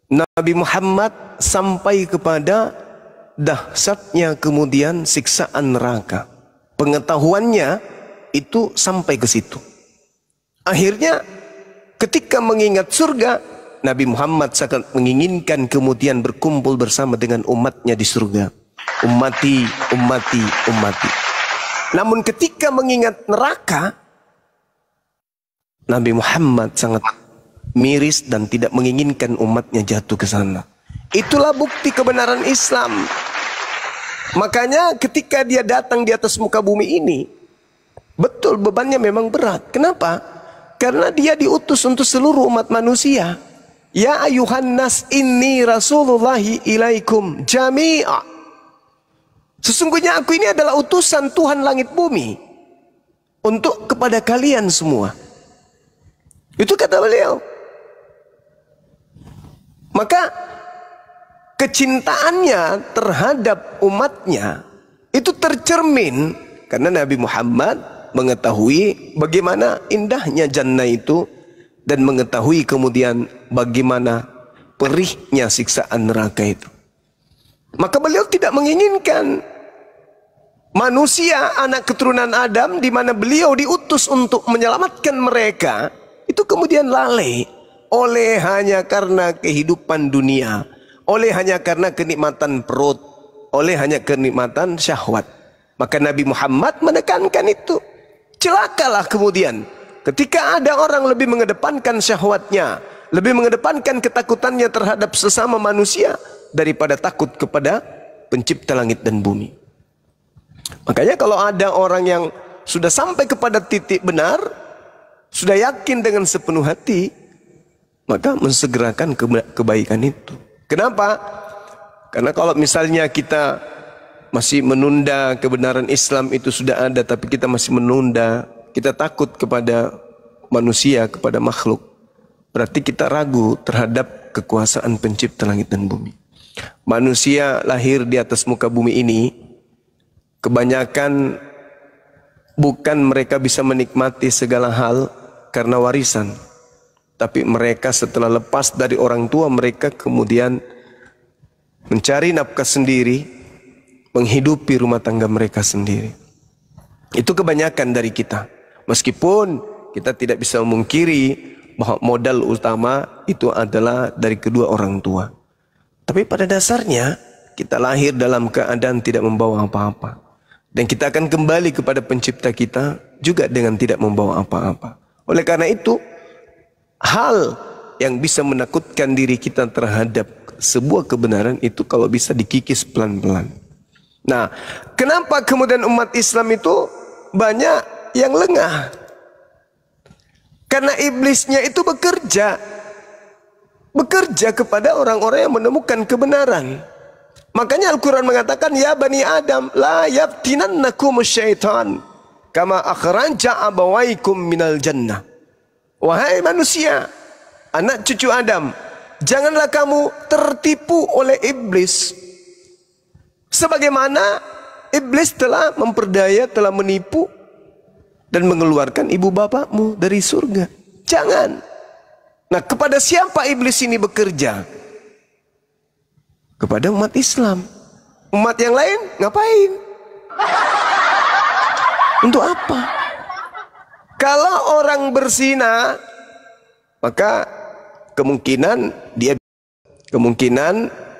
Nabi Muhammad sampai kepada dahsyatnya kemudian siksaan neraka. Pengetahuannya itu sampai ke situ. Akhirnya ketika mengingat surga, Nabi Muhammad sangat menginginkan kemudian berkumpul bersama dengan umatnya di surga. Ummati, ummati, ummati. Namun ketika mengingat neraka, Nabi Muhammad sangat miris dan tidak menginginkan umatnya jatuh ke sana. Itulah bukti kebenaran Islam. Makanya ketika dia datang di atas muka bumi ini, betul bebannya memang berat. Kenapa? Karena dia diutus untuk seluruh umat manusia. Ya ayuhan nas inni rasulullahi ilaikum jami'a. Sesungguhnya aku ini adalah utusan Tuhan langit bumi untuk kepada kalian semua. Itu kata beliau. Maka kecintaannya terhadap umatnya itu tercermin karena Nabi Muhammad mengetahui bagaimana indahnya jannah itu dan mengetahui kemudian bagaimana perihnya siksaan neraka itu. Maka beliau tidak menginginkan manusia anak keturunan Adam di mana beliau diutus untuk menyelamatkan mereka itu kemudian lalai oleh hanya karena kehidupan dunia, oleh hanya karena kenikmatan perut, oleh hanya kenikmatan syahwat. Maka Nabi Muhammad menekankan itu. Celakalah kemudian ketika ada orang lebih mengedepankan syahwatnya, lebih mengedepankan ketakutannya terhadap sesama manusia daripada takut kepada pencipta langit dan bumi. Makanya kalau ada orang yang sudah sampai kepada titik benar, sudah yakin dengan sepenuh hati, maka mensegerakan kebaikan itu. Kenapa? Karena kalau misalnya kita masih menunda kebenaran Islam itu sudah ada, tapi kita masih menunda, kita takut kepada manusia, kepada makhluk, berarti kita ragu terhadap kekuasaan pencipta langit dan bumi. Manusia lahir di atas muka bumi ini, kebanyakan bukan mereka bisa menikmati segala hal karena warisan, tapi mereka setelah lepas dari orang tua mereka kemudian mencari nafkah sendiri, menghidupi rumah tangga mereka sendiri. Itu kebanyakan dari kita. Meskipun kita tidak bisa memungkiri bahwa modal utama itu adalah dari kedua orang tua. Tapi pada dasarnya kita lahir dalam keadaan tidak membawa apa-apa. Dan kita akan kembali kepada pencipta kita juga dengan tidak membawa apa-apa. Oleh karena itu, hal yang bisa menakutkan diri kita terhadap sebuah kebenaran itu kalau bisa dikikis pelan-pelan. Nah, kenapa kemudian umat Islam itu banyak yang lengah? Karena iblisnya itu bekerja kepada orang-orang yang menemukan kebenaran. Makanya Al-Quran mengatakan, ya Bani Adam, la yaftinannakum syaitan kama akhraja abawaikum minal jannah. Wahai manusia, anak cucu Adam, janganlah kamu tertipu oleh iblis. Sebagaimana iblis telah memperdaya, telah menipu dan mengeluarkan ibu bapakmu dari surga. Jangan. Nah, kepada siapa iblis ini bekerja? Kepada umat Islam. Umat yang lain ngapain? Untuk apa? Kalau orang berzina, maka kemungkinan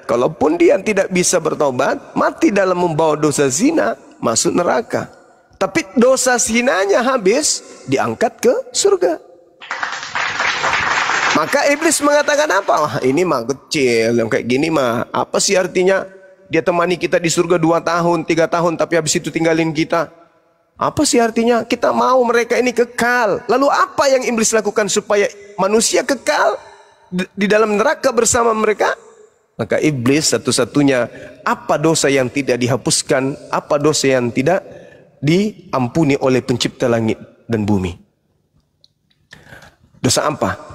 kalaupun dia tidak bisa bertobat, mati dalam membawa dosa zina, masuk neraka. Tapi dosa zinanya habis, diangkat ke surga. Maka iblis mengatakan apa? Wah, ini mah kecil, yang kayak gini mah apa sih artinya? Dia temani kita di surga 2 tahun, 3 tahun, tapi habis itu tinggalin kita. Apa sih artinya? Kita mau mereka ini kekal. Lalu apa yang iblis lakukan supaya manusia kekal di dalam neraka bersama mereka? Maka iblis satu-satunya, apa dosa yang tidak dihapuskan, apa dosa yang tidak diampuni oleh pencipta langit dan bumi? Dosa apa?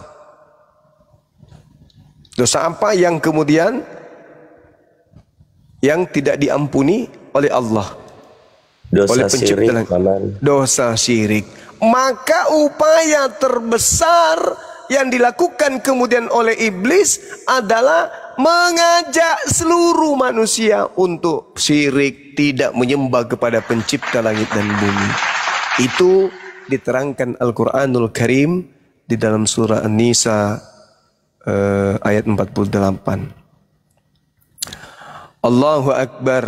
Dosa apa yang kemudian yang tidak diampuni oleh Allah? Oleh pencipta langit. Dosa syirik. Maka upaya terbesar yang dilakukan kemudian oleh iblis adalah mengajak seluruh manusia untuk syirik, tidak menyembah kepada pencipta langit dan bumi. Itu diterangkan Al-Quranul Karim di dalam surah An-Nisa ayat 48. Allahu Akbar,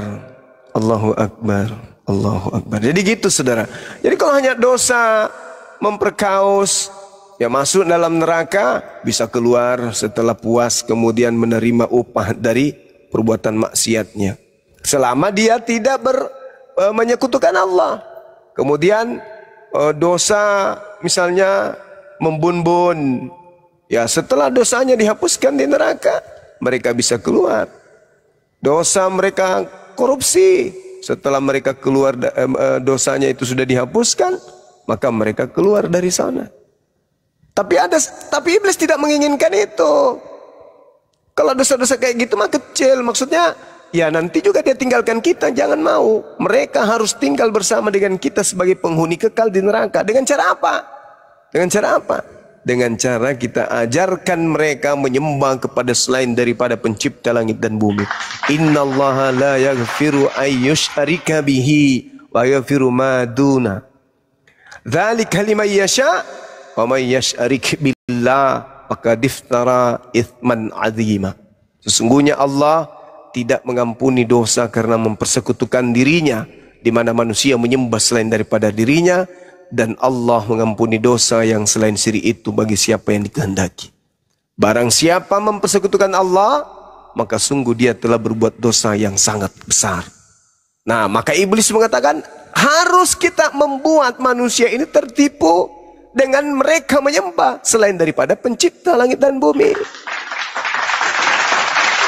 Allahu Akbar, Allahu Akbar. Jadi gitu saudara. Jadi kalau hanya dosa memperkaus, ya masuk dalam neraka, bisa keluar setelah puas kemudian menerima upah dari perbuatan maksiatnya. Selama dia tidak menyekutukan Allah. Kemudian dosa misalnya membun-bun, ya setelah dosanya dihapuskan di neraka, mereka bisa keluar. Dosa mereka korupsi, setelah mereka keluar, dosanya itu sudah dihapuskan, maka mereka keluar dari sana. Tapi iblis tidak menginginkan itu. Kalau dosa-dosa kayak gitu mah kecil, maksudnya ya nanti juga dia tinggalkan kita, jangan mau. Mereka harus tinggal bersama dengan kita sebagai penghuni kekal di neraka. Dengan cara apa? Dengan cara apa? Dengan cara kita ajarkan mereka menyembah kepada selain daripada pencipta langit dan bumi. Innallaha la yaghfiru ayyushrika bihi wa yaghfiru ma duna dzalika liman yasha wa may yusyrik billah faqad iftara itsman 'azima. Sesungguhnya Allah tidak mengampuni dosa karena mempersekutukan dirinya, di mana manusia menyembah selain daripada dirinya, dan Allah mengampuni dosa yang selain syirik itu bagi siapa yang dikehendaki. Barang siapa mempersekutukan Allah, maka sungguh dia telah berbuat dosa yang sangat besar. Nah, maka iblis mengatakan harus kita membuat manusia ini tertipu dengan mereka menyembah selain daripada pencipta langit dan bumi.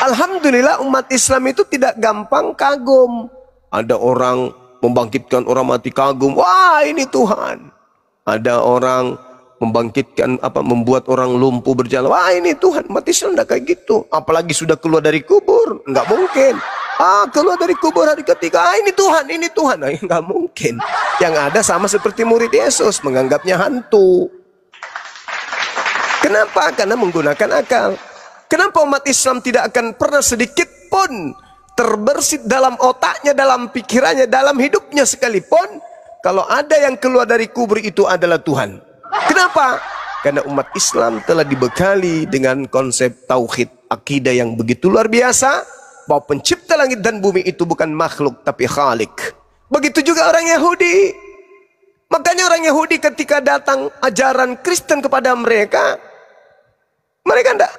Alhamdulillah umat Islam itu tidak gampang kagum. Ada orang membangkitkan orang mati kagum, wah ini Tuhan. Ada orang membangkitkan membuat orang lumpuh berjalan, wah ini Tuhan. Umat Islam tidak kayak gitu. Apalagi sudah keluar dari kubur, nggak mungkin. Keluar dari kubur hari ketiga, ini Tuhan, ini Tuhan. Nggak mungkin. Yang ada sama seperti murid Yesus, menganggapnya hantu. Kenapa? Karena menggunakan akal. Kenapa umat Islam tidak akan pernah sedikit pun terbersit dalam otaknya, dalam pikirannya, dalam hidupnya sekalipun, kalau ada yang keluar dari kubur itu adalah Tuhan. Kenapa? Karena umat Islam telah dibekali dengan konsep tauhid, akidah yang begitu luar biasa, bahwa pencipta langit dan bumi itu bukan makhluk tapi khalik. Begitu juga orang Yahudi. Makanya orang Yahudi ketika datang ajaran Kristen kepada mereka enggak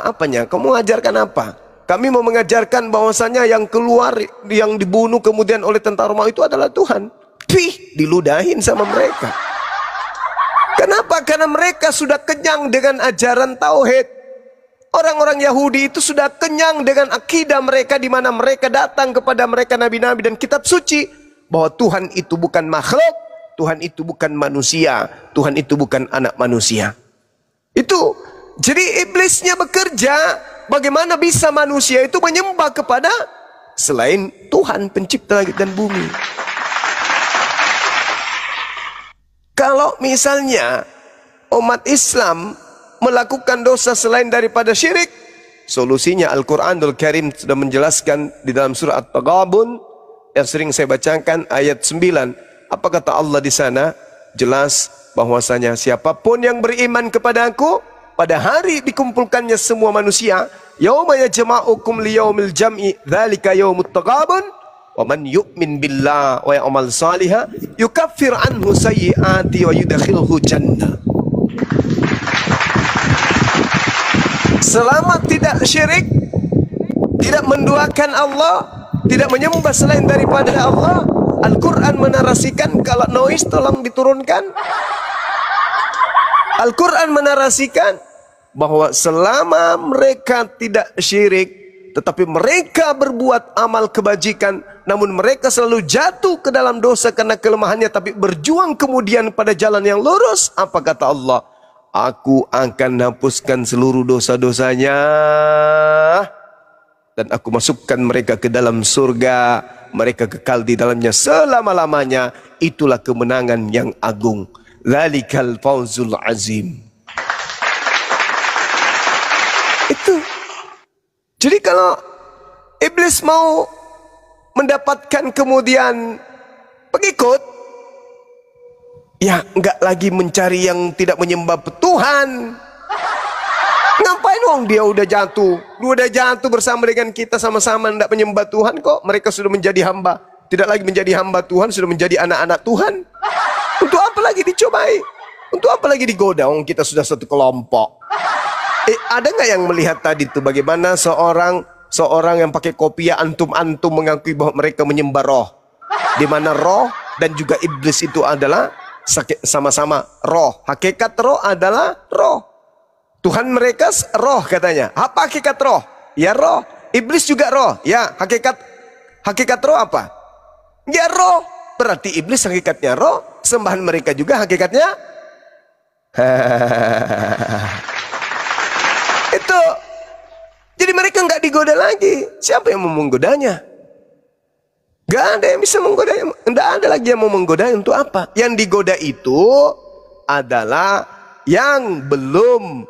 apanya? Kamu mengajarkan apa? Kami mau mengajarkan bahwasanya yang keluar, yang dibunuh kemudian oleh tentara Romawi itu adalah Tuhan. Diludahin sama mereka. Kenapa? Karena mereka sudah kenyang dengan ajaran tauhid. Orang-orang Yahudi itu sudah kenyang dengan akidah mereka, di mana mereka datang kepada mereka nabi-nabi dan kitab suci, bahwa Tuhan itu bukan makhluk, Tuhan itu bukan manusia, Tuhan itu bukan anak manusia. Itu jadi iblisnya bekerja. Bagaimana bisa manusia itu menyembah kepada selain Tuhan pencipta langit dan bumi? Kalau misalnya umat Islam melakukan dosa selain daripada syirik, solusinya Al-Quranul Karim sudah menjelaskan di dalam surah At-Taghabun yang sering saya bacakan ayat 9. Apa kata Allah di sana? Jelas bahwasanya siapapun yang beriman kepada Aku, pada hari dikumpulkannya semua manusia, yauma yajma'ukum liyaumil jam'i dzalika yaumut taghabun wa man yu'min billah wa ya'mal salihah yukaffir anhu sayyi'ati wa yudkhilhu jannah. Selama tidak syirik, tidak menduakan Allah, tidak menyembah selain daripada Allah, Al-Quran menarasikan, kalau noise tolong diturunkan. Al-Quran menarasikan bahwa selama mereka tidak syirik, tetapi mereka berbuat amal kebajikan, namun mereka selalu jatuh ke dalam dosa karena kelemahannya, tapi berjuang kemudian pada jalan yang lurus. Apa kata Allah? Aku akan hapuskan seluruh dosa-dosanya dan aku masukkan mereka ke dalam surga. Mereka kekal di dalamnya selama-lamanya. Itulah kemenangan yang agung. Dzalikal fawzul azim. Jadi kalau iblis mau mendapatkan kemudian pengikut, ya enggak lagi mencari yang tidak menyembah Tuhan. Ngapain wong dia udah jatuh bersama dengan kita sama-sama tidak menyembah Tuhan kok. Mereka sudah menjadi hamba, tidak lagi menjadi hamba Tuhan, sudah menjadi anak-anak Tuhan. Untuk apa lagi dicobai? Untuk apa lagi digoda? Wong kita sudah satu kelompok. Ada nggak yang melihat tadi itu bagaimana seorang yang pakai kopiah antum-antum mengakui bahwa mereka menyembah roh, di mana roh dan juga iblis itu adalah sama-sama roh. Hakikat roh adalah roh. Tuhan mereka roh katanya. Apa hakikat roh? Ya roh. Iblis juga roh. Ya, hakikat roh apa? Ya roh. Berarti iblis hakikatnya roh, sembahan mereka juga hakikatnya itu. Jadi mereka nggak digoda lagi. Siapa yang mau menggodanya? Nggak ada yang bisa menggodanya. Nggak ada lagi yang mau menggodanya. Untuk apa? Yang digoda itu adalah yang belum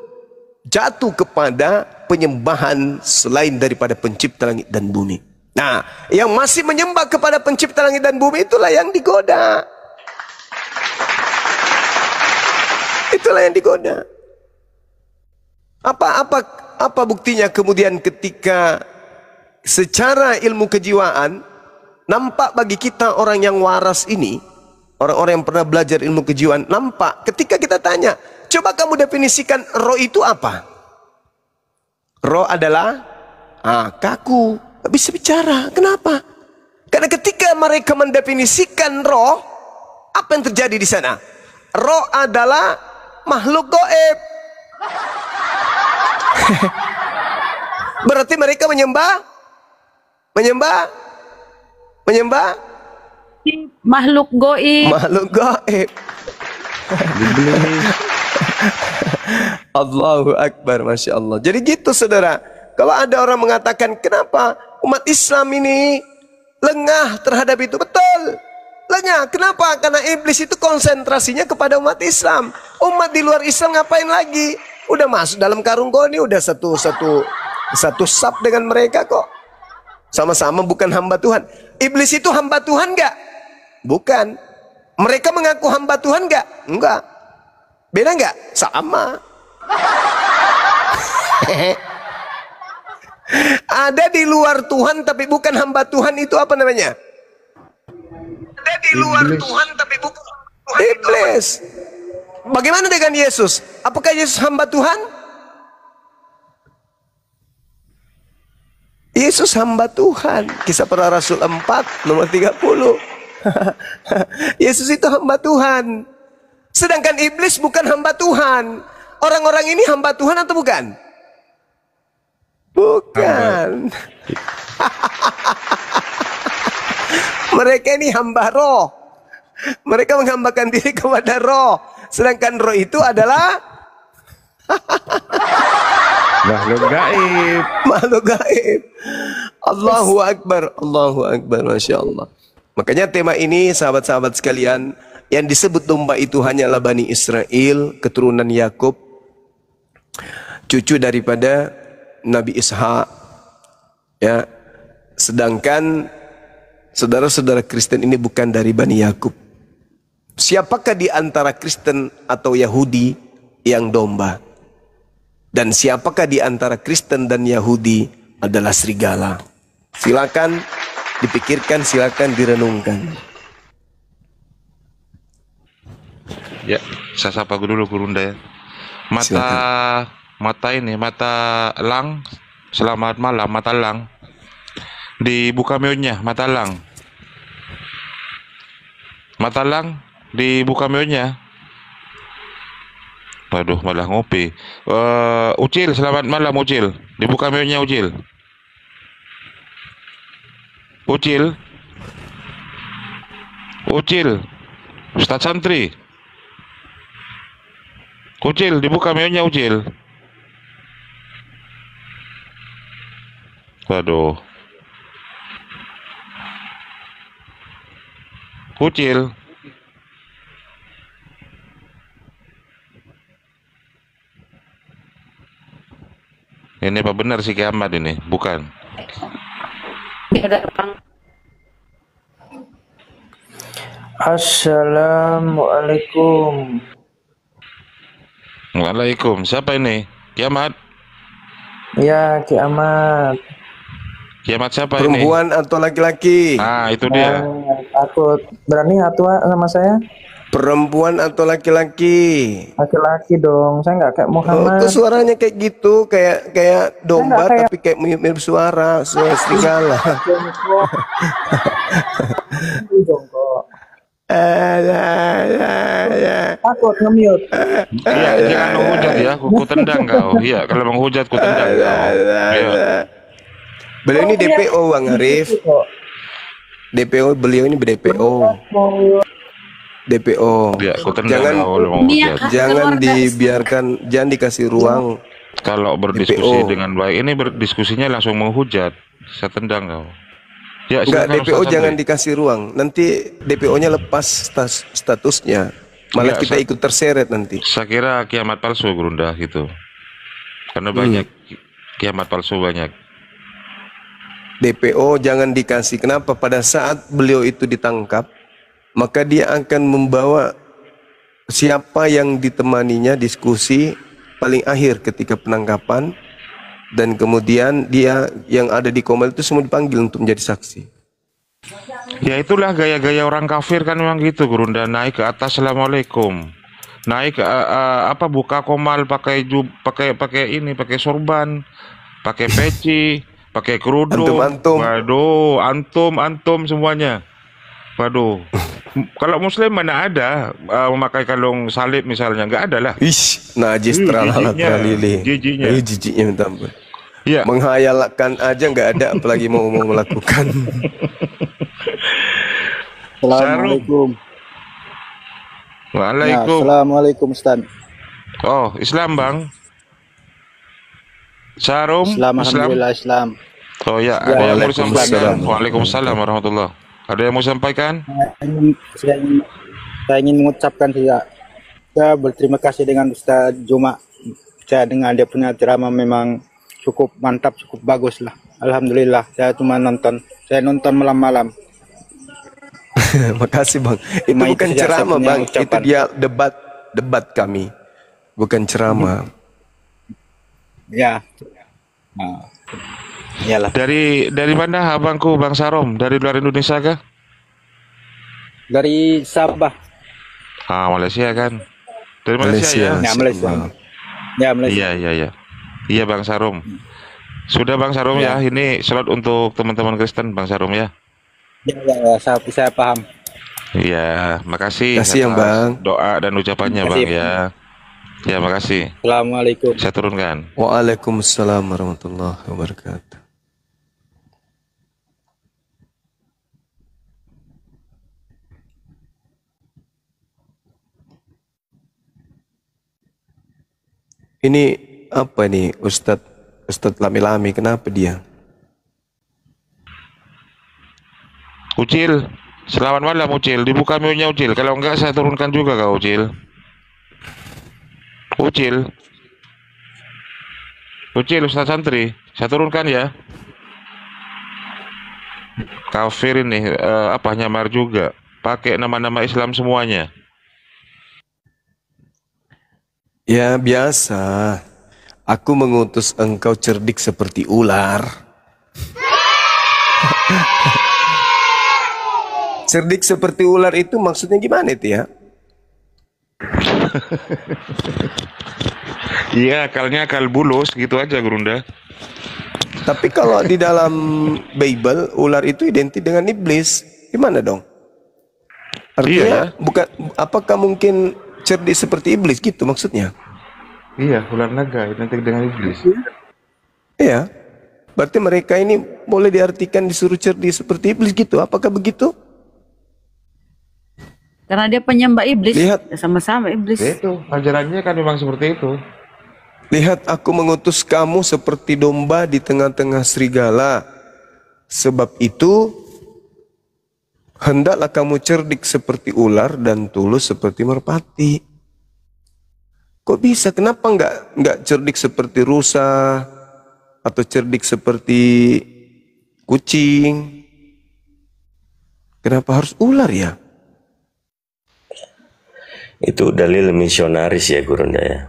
jatuh kepada penyembahan selain daripada pencipta langit dan bumi. Nah, yang masih menyembah kepada pencipta langit dan bumi itulah yang digoda. Itulah yang digoda. Apa buktinya kemudian ketika secara ilmu kejiwaan nampak bagi kita orang yang waras ini, orang-orang yang pernah belajar ilmu kejiwaan, nampak ketika kita tanya, coba kamu definisikan roh itu apa? Roh adalah kaku, gak bisa bicara. Kenapa? Karena ketika mereka mendefinisikan roh, apa yang terjadi di sana? Roh adalah makhluk gaib. Berarti mereka menyembah makhluk gaib. Makhluk gaib. Allahu Akbar, Masya Allah. Jadi gitu saudara. Kalau ada orang mengatakan kenapa umat Islam ini lengah terhadap itu, betul, lengah. Kenapa? Karena iblis itu konsentrasinya kepada umat Islam. Umat di luar Islam ngapain lagi? Udah masuk dalam karung kau ini, udah satu sub dengan mereka kok. Sama-sama bukan hamba Tuhan. Iblis itu hamba Tuhan enggak? Bukan. Mereka mengaku hamba Tuhan enggak? Enggak. Beda enggak? Sama. Ada di luar Tuhan tapi bukan hamba Tuhan, itu apa namanya? Ada di luar Tuhan tapi bukan Tuhan. Iblis. Bagaimana dengan Yesus? Apakah Yesus hamba Tuhan? Yesus hamba Tuhan. Kisah Para Rasul 4 nomor 30. Yesus itu hamba Tuhan. Sedangkan iblis bukan hamba Tuhan. Orang-orang ini hamba Tuhan atau bukan? Bukan. Mereka ini hamba roh. Mereka menghambakan diri kepada roh. Sedangkan roh itu adalah makhluk gaib. Makhluk gaib. Allahu Akbar. Allahu Akbar. Masya Allah. Makanya tema ini sahabat-sahabat sekalian, yang disebut domba itu hanyalah Bani Israel, keturunan Yakub, cucu daripada Nabi Ishak. Ya. Sedangkan saudara-saudara Kristen ini bukan dari Bani Yakub. Siapakah di antara Kristen atau Yahudi yang domba? Dan siapakah di antara Kristen dan Yahudi adalah serigala? Silakan dipikirkan, silakan direnungkan. Ya, saya sapa dulu Gurunda ya. Mata lang. Selamat malam, mata lang. Dibuka mionya, mata lang. Mata lang, dibuka mionya. Waduh, malah ngopi. Ucil, selamat malam Ucil. Dibuka mionya Ucil. Ucil. Ucil. Ustaz Santri. Ucil, dibuka mionya Ucil. Waduh. Ucil. Ini Pak benar si kiamat ini, bukan. Dia datang. Assalamualaikum. Waalaikum. Siapa ini? Kiamat? Ya, kiamat. Kiamat siapa ini? Perempuan atau laki-laki? Ah, itu dia. Aku berani atua sama saya? Perempuan atau laki-laki? Laki-laki dong. Saya nggak kayak Oh, Muhammad. tuh suaranya kayak gitu, kayak domba kayak- tapi kayak mirip suara serigala. Jongkok. Ya. Takut nge-mute. Iya, jangan menghujat ya. Ku tendang kau. Iya, kalau menghujat ku tendang kau. Iya. Beliau ini DPO Bang Arif. Kok. DPO beliau ini DPO. DPO. Iya, ku tendang Jangan kau kalau menghujat. jangan dibiarkan, jangan dikasih ruang. Kalau berdiskusi DPO. dengan baik, ini berdiskusinya langsung menghujat. Saya tendang kau. Ya, Enggak, silakan DPO Ustaz jangan Sandri. dikasih ruang. Nanti DPO-nya lepas statusnya. Malah Enggak, kita ikut terseret nanti. Saya kira kiamat palsu Gerunda gitu. Karena banyak kiamat palsu banyak. DPO jangan dikasih. Kenapa? Pada saat beliau itu ditangkap, maka dia akan membawa siapa yang ditemaninya diskusi paling akhir ketika penangkapan, dan kemudian dia yang ada di Komel itu semua dipanggil untuk menjadi saksi. Ya itulah gaya-gaya orang kafir kan memang gitu Gerunda, naik ke atas assalamualaikum. Naik ke apa buka komal pakai pakai sorban, pakai peci, pakai kerudung. Antum-antum. Waduh, antum semuanya. Waduh. Kalau muslim mana ada memakai kalung salib misalnya, nggak ada lah. Ish, najis terlalu Jijiknya. jijiknya minta ampun. Ya, Menghayalkan aja nggak ada, apalagi mau melakukan. Assalamualaikum. waalaikum. Assalamualaikum Ustaz. Oh, Islam bang. Sarum. Islam, alhamdulillah Islam. Oh ya, ada yang mau Waalaikumsalam. disampaikan. Waalaikumsalam warahmatullah. Ada yang mau disampaikan? Saya ingin mengucapkan saya berterima kasih dengan Ustaz Juma. Saya dengan dia punya ceramah memang cukup mantap, cukup bagus lah. Alhamdulillah. Saya cuma nonton. Saya nonton malam-malam. Makasih bang. Itu Cuma itu bukan saja saya ceramah punya bang. Itu ucapan. dia debat kami. Bukan ceramah. Ya. Nah, iyalah. Dari mana abangku Bang Sarom? Dari luar Indonesia kah? Dari Sabah. Ah, Malaysia kan? Dari Malaysia, ya? Ya, Malaysia. Ya, Malaysia. Iya. Iya Bang Sarom. Sudah Bang Sarom ya. Ini slot untuk teman-teman Kristen Bang Sarom ya. Ya, saya paham. Iya, makasih. Makasih, yang atas Bang. Doa dan ucapannya Makasih, Bang ya. Ya, makasih. Assalamualaikum. Saya turunkan. Waalaikumsalam warahmatullahi wabarakatuh. Ini apa nih Ustadz Lami-Lami, kenapa dia? Ucil, selamat malam Ucil. Dibuka mute-nya Ucil. Kalau enggak saya turunkan juga kau Ucil. Ucil Ustaz Santri, saya turunkan ya. Kafir ini apa nyamar juga. Pakai nama-nama Islam semuanya. Ya biasa. Aku mengutus engkau cerdik seperti ular. Cerdik seperti ular itu maksudnya gimana itu ya? Iya, akalnya akal bulus gitu aja Gerunda. Tapi kalau di dalam Bible ular itu identik dengan iblis, gimana dong? Artinya Iya, ya. bukan, apakah mungkin cerdik seperti iblis gitu maksudnya? Iya, ular naga identik dengan iblis. Iya. Berarti mereka ini boleh diartikan disuruh cerdik seperti iblis gitu. Apakah begitu? Karena dia penyembah iblis. Lihat. Ya, sama-sama iblis. Itu, ajarannya kan memang seperti itu. Lihat, aku mengutus kamu seperti domba di tengah-tengah serigala. Sebab itu hendaklah kamu cerdik seperti ular dan tulus seperti merpati. Kok bisa? Kenapa enggak cerdik seperti rusa, atau cerdik seperti kucing? Kenapa harus ular ya? Itu dalil misionaris ya Gurunda ya.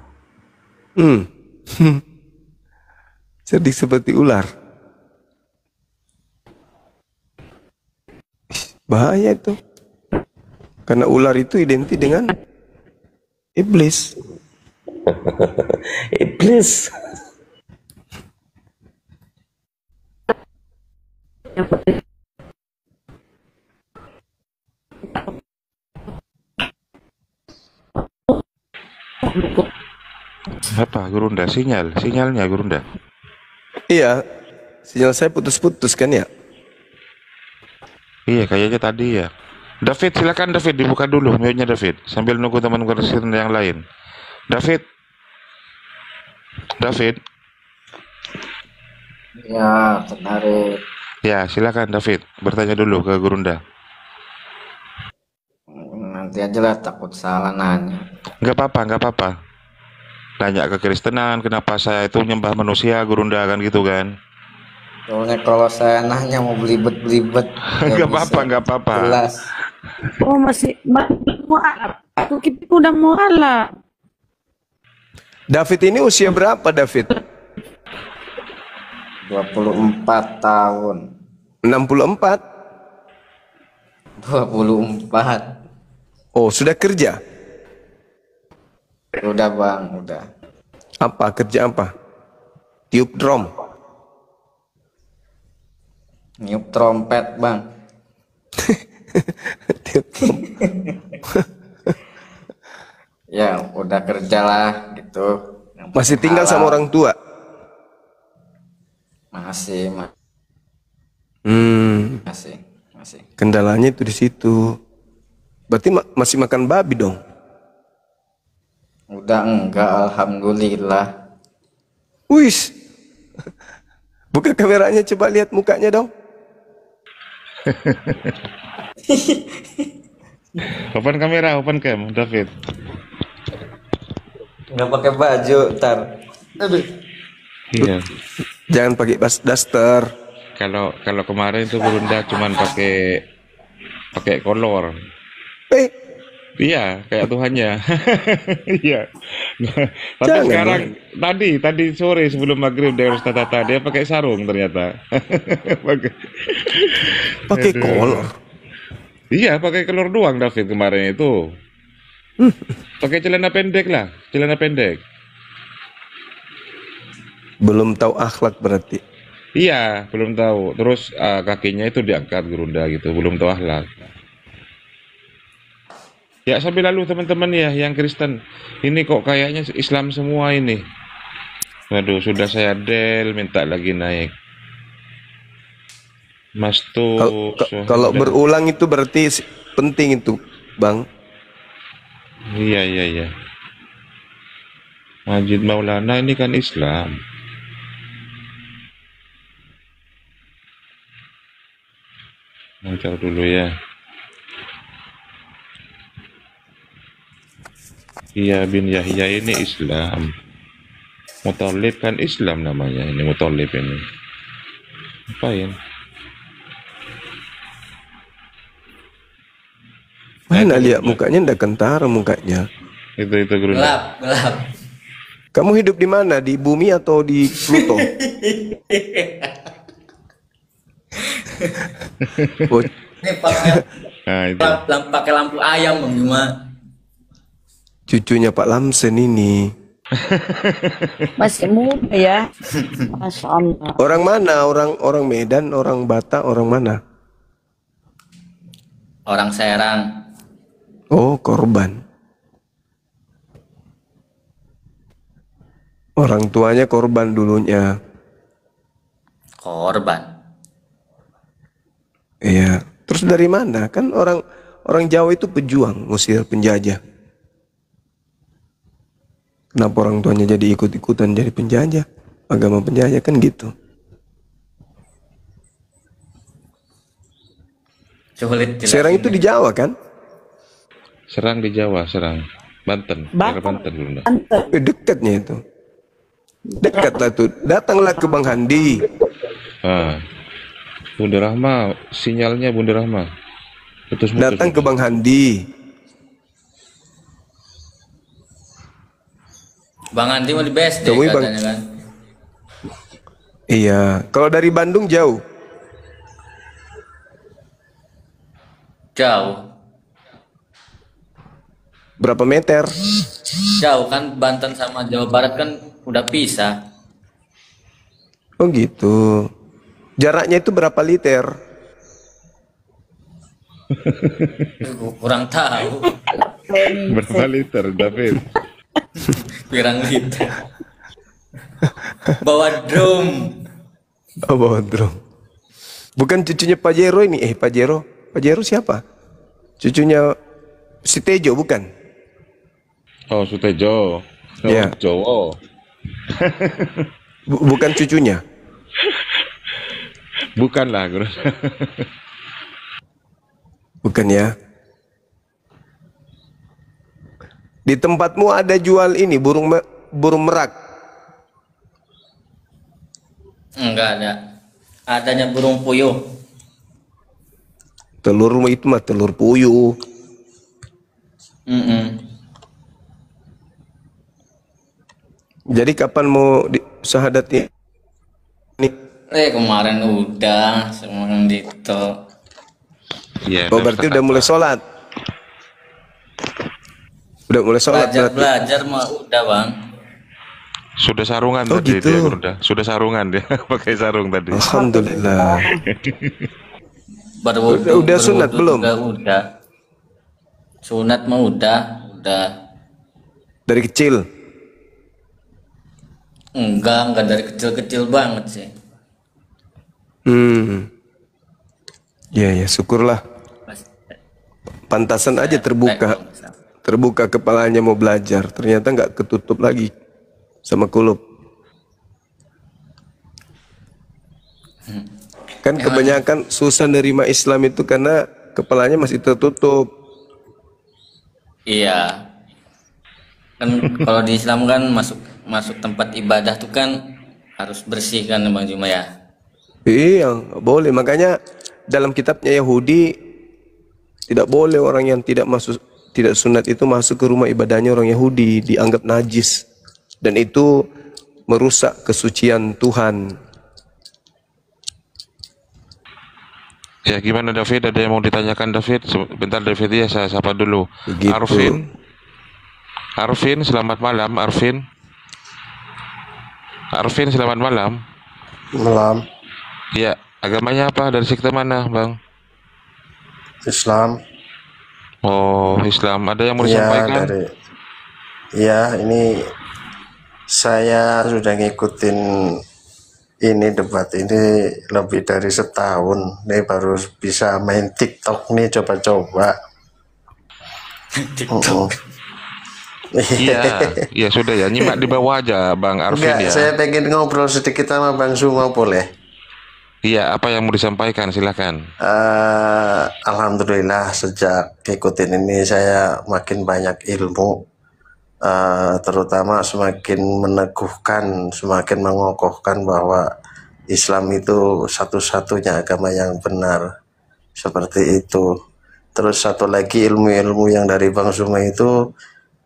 Cerdik seperti ular. Bahaya itu. Karena ular itu identik dengan iblis. Iblis. Apa Gurunda? Sinyalnya Gurunda. Iya, sinyal saya putus-putus kan ya? Iya, kayaknya tadi ya. David, silakan David, dibuka dulu mute-nya David, sambil nunggu teman Kristen yang lain. David. Ya, menarik. Ya, silakan David, bertanya dulu ke Gurunda. Nanti aja lah, takut salah nanya. Nggak apa-apa. Tanya ke Kristenan, kenapa saya itu nyembah manusia, Gurunda, kan gitu kan? Soalnya kalau saya nanya mau belibet-belibet. Nggak apa-apa. Jelas. Oh masih mualaf. Aku kira udah mualaf. David ini usia berapa David? 24 tahun. 64? 24. Oh, sudah kerja? Udah bang, udah. Apa? Kerja apa? Tiup drum? Niup trompet bang. Tiup drum. Ya udah kerja lah gitu. Yang Masih penting tinggal sama halal. orang tua? Masih. Kendalanya itu di situ. Berarti masih makan babi dong? Udah enggak, alhamdulillah. Wis. Buka kameranya, coba lihat mukanya dong. Open kamera, open cam, David. Nggak pakai baju, ntar. Aduh. Iya. Jangan pakai daster. Kalau kemarin tuh Gurunda cuman pakai kolor. Iya, kayak Tuhannya. Iya. Tapi Jangan, sekarang tadi sore sebelum maghrib dari Ustaz Tata dia pakai sarung ternyata. Pakai Aduh. kolor. Iya, pakai kolor doang David kemarin itu. Pakai celana pendek lah, celana pendek. Belum tahu akhlak berarti. Iya, belum tahu. Terus kakinya itu diangkat Gurunda gitu, belum tahu akhlak. Ya sambil lalu teman-teman ya yang Kristen, ini kok kayaknya Islam semua ini. Waduh, sudah saya minta lagi naik. Mas tuh. Kalau berulang itu berarti penting itu, Bang. Iya. Masjid Maulana ini kan Islam. Lancar dulu ya. Iya bin Yahya ini Islam. Muthalib kan Islam namanya, ini Muthalib ini. Apain? Mana lihat mukanya ndak kentara mukanya. Itu Guru. Gelap. Kamu hidup di mana? Di bumi atau di Pluto? Oh, Ini pakai Nah, itu. pakai lampu ayam Bang Juma. cucunya Pak Lamsen ini. Masih muda ya. Masya Allah. Orang mana? Orang Medan, orang Batak, orang mana? Orang Serang. Oh, korban. Orang tuanya korban dulunya. Korban. Iya. Terus dari mana? Kan orang Jawa itu pejuang, ngusir penjajah. Kenapa orang tuanya jadi ikut-ikutan jadi penjajah? Agama penjajah kan gitu. Sulit Serang itu di Jawa kan? Serang di Jawa, Serang. Banten, daerah Banten Guru. Dekatnya itu. Dekatlah tuh. Datanglah ke Bang Handi. Ah, Bunda Rahma, sinyalnya Bunda Rahma. Putus-putus. Datang ke Bang Handi. Bang Andi mau di BSD Temui Bang. katanya kan. Iya. Kalau dari Bandung jauh. Jauh. Berapa meter? Jauh kan, Banten sama Jawa Barat kan udah pisah. Oh gitu. Jaraknya itu berapa liter? Kurang tahu. Berapa liter, David? Pirang liter. Bawa drum. Oh, bawa drum. Bukan cucunya Pak Jero ini. Pak Jero. Pak Jero siapa? Cucunya si Tejo bukan? Oh, Sutejo. Oh, Iya. Jowo. Bukan cucunya. Bukan lah, Guru. Bukan ya. Di tempatmu ada jual ini burung merak. Enggak ada. Adanya burung puyuh. Telurmu itu mah telur puyuh. Jadi kapan mau syahadatnya? Kemarin udah semalam itu. Iya. Oh, berarti udah mulai sholat. Udah mulai sholat berarti. Belajar mah udah, Bang. Sudah sarungan Oh, tadi gitu. dia, Guru. Sudah sarungan dia, pakai sarung tadi. Alhamdulillah. Udah sunat belum? Udah. Sunat mah udah. Dari kecil. Enggak dari kecil-kecil banget sih. Ya, syukurlah. Pantasan aja terbuka kepalanya mau belajar, ternyata nggak ketutup lagi sama kulub. Kan kebanyakan susah nerima Islam itu karena kepalanya masih tertutup. Iya. Kan kalau di Islam kan masuk tempat ibadah tuh kan harus bersih kan, Bang Juma ya. Iya, nggak boleh. Makanya dalam kitabnya Yahudi tidak boleh orang yang tidak sunat itu masuk ke rumah ibadahnya orang Yahudi, dianggap najis dan itu merusak kesucian Tuhan. Ya, gimana David? Ada yang mau ditanyakan David? Sebentar David ya, saya sapa dulu. Begitu. Arvin, selamat malam Arvin. Arvin, selamat malam. Malam. Ya, agamanya apa? Dari sekte mana, Bang? Islam. Oh, Islam. Ada yang mau Ya, disampaikan? ini saya sudah ngikutin ini debat ini lebih dari setahun. Ini baru bisa main TikTok nih, coba-coba. TikTok. Iya sudah ya. Nyimak di bawah aja, Bang Arvin Enggak, ya. saya pengen ngobrol sedikit sama Bang Suma, boleh? Iya, apa yang mau disampaikan? Silakan. Alhamdulillah sejak ngikutin ini saya makin banyak ilmu, terutama semakin meneguhkan, semakin mengokohkan bahwa Islam itu satu-satunya agama yang benar, seperti itu. Terus satu lagi ilmu-ilmu yang dari Bang Suma itu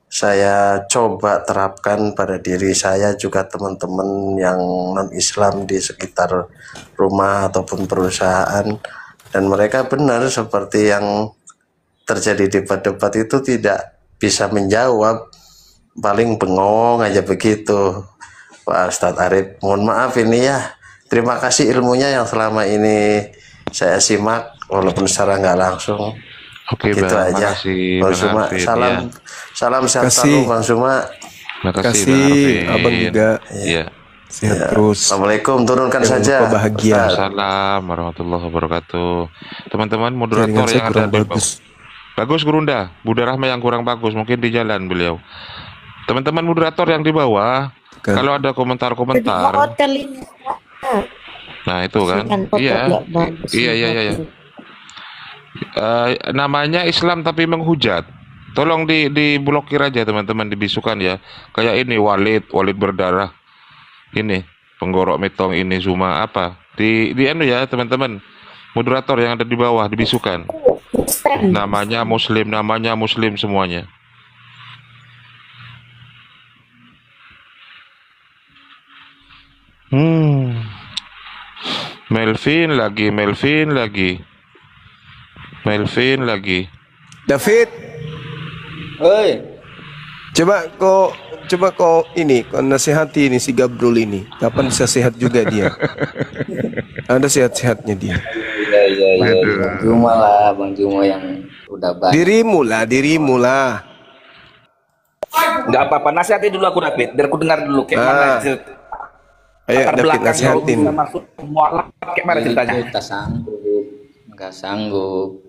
saya coba terapkan pada diri saya juga teman-teman yang non-Islam di sekitar rumah ataupun perusahaan, dan mereka benar seperti yang terjadi di debat-debat itu tidak bisa menjawab, paling bengong aja begitu. Pak Ustadz Arif, mohon maaf ini ya, terima kasih ilmunya yang selama ini saya simak walaupun secara nggak langsung. Oke, Gitu Bang. aja. Makasih, Bang Bang Suma, Arvin, salam sehat Kasih. selalu Bang Suma. Makasih, Bang Kasih Arvin. abang juga Iya. sehat terus. Assalamualaikum, turunkan Jangan saja. lupa bahagia. Ustaz. Assalamualaikum warahmatullahi wabarakatuh. Teman-teman moderator Jaringan saya yang ada kurang di bawah. bagus. Bagus, Gurunda. Bunda Rahma yang kurang bagus, mungkin di jalan beliau. Teman-teman moderator yang di bawah, Kan. kalau ada komentar-komentar, hotel ini. nah itu kan, iya. Namanya Islam tapi menghujat. Tolong diblokir aja teman-teman, dibisukan ya. Kayak ini Walid berdarah. ini penggorok metong ini Zuma apa di anu ya teman-teman moderator yang ada di bawah dibisukan namanya muslim semuanya. Melvin lagi. David, Oi, coba kau nasihati ini si Gabrul ini. Kapan bisa sehat juga dia? Ada sehat-sehatnya dia. iya. Bang Juma lah, Bang Juma yang udah baik. Dirimu lah. Nggak apa-apa, nasihati dulu aku David, biar aku dengar dulu kayak mana Ayo latar David belakang nasihatin. kalau bisa masuk mualaf kayak mana ceritanya? Nggak sanggup.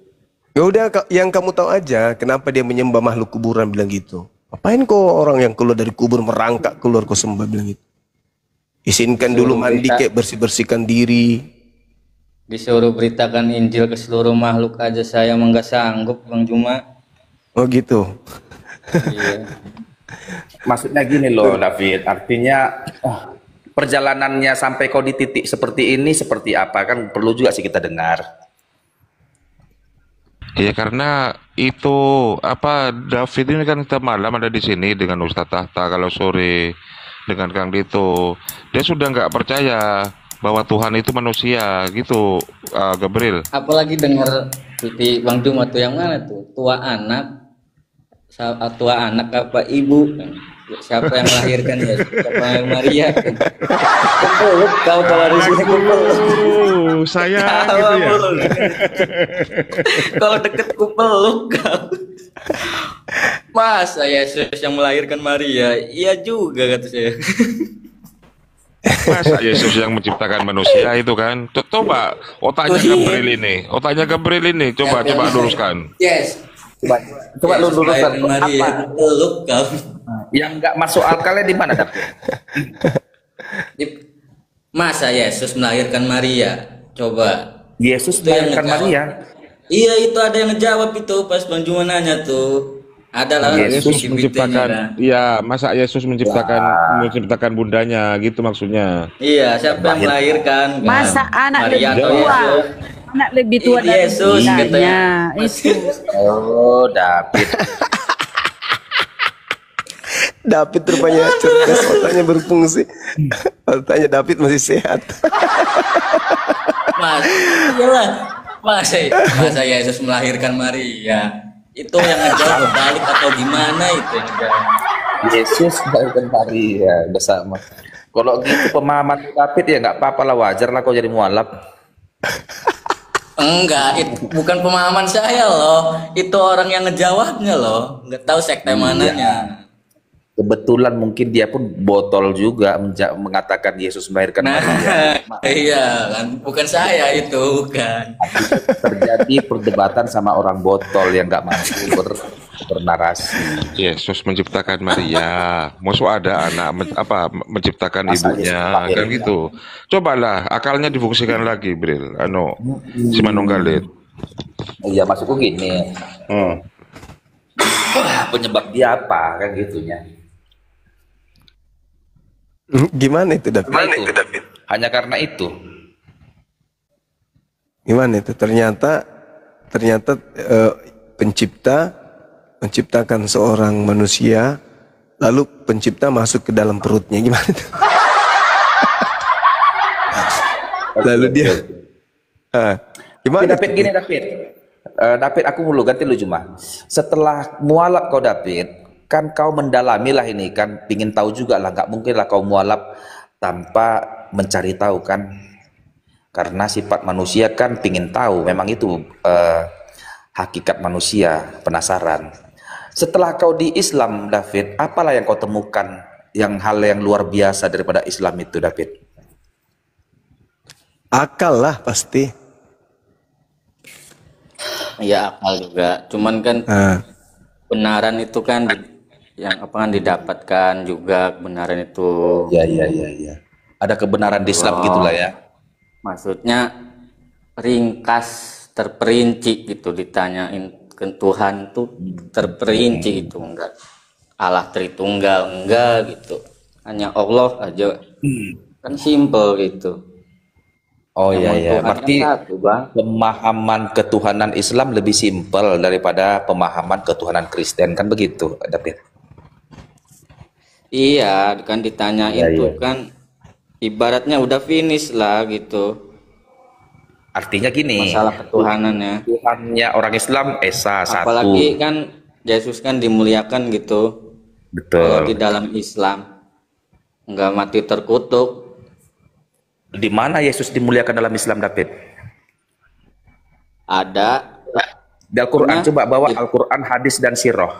Ya udah, yang kamu tahu aja kenapa dia menyembah makhluk kuburan bilang gitu. Apain kau orang yang keluar dari kubur merangkak keluar kau sembah bilang gitu. Izinkan dulu mandi kayak bersih-bersihkan diri. Disuruh beritakan Injil ke seluruh makhluk aja saya emang nggak sanggup, Bang Juma. Oh gitu. Iya. Maksudnya gini loh David, artinya perjalanannya sampai kau di titik seperti ini seperti apa kan perlu juga sih kita dengar. Ya karena itu apa David ini kan kita malam ada di sini dengan Ustadz Tahta, kalau sore dengan Kang Dito. Dia sudah nggak percaya bahwa Tuhan itu manusia gitu, Gabriel. Apalagi dengar di Bang Juma tuh yang mana tuh? Tua anak apa ibu? Siapa yang melahirkan ya? Siapa yang Maria? Kupeluk kau kalau di sini kupeluk. Saya gitu ya. Kalau deket kupeluk kau. Masa Yesus yang melahirkan Maria? Iya juga kata saya. Masa Yesus yang menciptakan manusia itu kan? Coba otaknya Gabriel ini, coba luruskan. Yes. Coba lu luruskan Maria kupeluk kau. Yang nggak masuk akalnya di mana David? Masa Yesus melahirkan Maria? Coba. Yesus Itu yang melahirkan ngejawab. Maria. Iya itu ada yang ngejawab itu pas Bang Juma nanya tuh. Ada lah Yesus bibit-bibitnya, kan? ya masa Yesus menciptakan bundanya gitu maksudnya. Iya, siapa yang melahirkan? Kan? Masa anak Maria lebih atau tua? Yesus? Anak lebih tua dari Yesus bundanya. katanya. Itu. Oh David. David rupanya cerdas, otaknya berfungsi. Otaknya David masih sehat. Mas, iyalah. Masa Yesus melahirkan Maria? Itu yang ngejawab balik atau gimana itu yang ngejawab? Yesus melahirkan Maria bersama. Kalau gitu pemahaman David ya nggak apa-apa lah, wajar lah kau jadi mualaf. Enggak, itu bukan pemahaman saya loh. Itu orang yang ngejawabnya loh. Nggak tahu sekte mananya. Kebetulan mungkin dia pun botol juga mengatakan Yesus melahirkan Maria. Iya kan, bukan saya itu, bukan. Terjadi perdebatan sama orang botol yang nggak mampu bernarasi. Yesus menciptakan Maria, maksud ada anak menciptakan ibunya kan gitu. Cobalah akalnya difungsikan lagi, Bril. Si Manunggalit. Iya maksudku gini. Penyebab dia apa kan gitunya. Gimana itu David? Hanya karena itu. Gimana itu? Ternyata pencipta menciptakan seorang manusia, lalu pencipta masuk ke dalam perutnya. Gimana itu? Lalu dia gimana? David gini David. David aku mulu ganti lu cuma. Setelah mualaf kau David, kan kau mendalami lah ini kan, pingin tahu juga lah, nggak mungkin lah kau mualaf tanpa mencari tahu kan, karena sifat manusia kan pingin tahu, memang itu hakikat manusia, penasaran. Setelah kau di Islam David, apalah yang kau temukan hal yang luar biasa daripada Islam itu David? Akal lah pasti. Ya akal juga, cuman kan kebenaran itu kan didapatkan juga kebenaran itu. Ya. Ada kebenaran di Islam gitulah ya. Maksudnya ringkas, terperinci gitu, ditanyain ke Tuhan tuh terperinci gitu, enggak Allah Tritunggal, enggak gitu. Hanya Allah aja Kan simple gitu. Oh Yang iya mau ya, Tuhan kan berarti satu, Bang. pemahaman ketuhanan Islam lebih simpel daripada pemahaman ketuhanan Kristen kan begitu, David? Iya, kan Iya ditanyain iya. tuh kan ibaratnya udah finish lah gitu. Artinya gini, Masalah ketuhanannya. Tuhannya orang Islam Esa Apalagi satu, kan Yesus kan dimuliakan gitu. Kalau di betul. dalam Islam nggak mati terkutuk. Di mana Yesus dimuliakan dalam Islam, David? Ada Di Al-Quran, punya coba bawa it- Al-Quran, hadis dan sirah.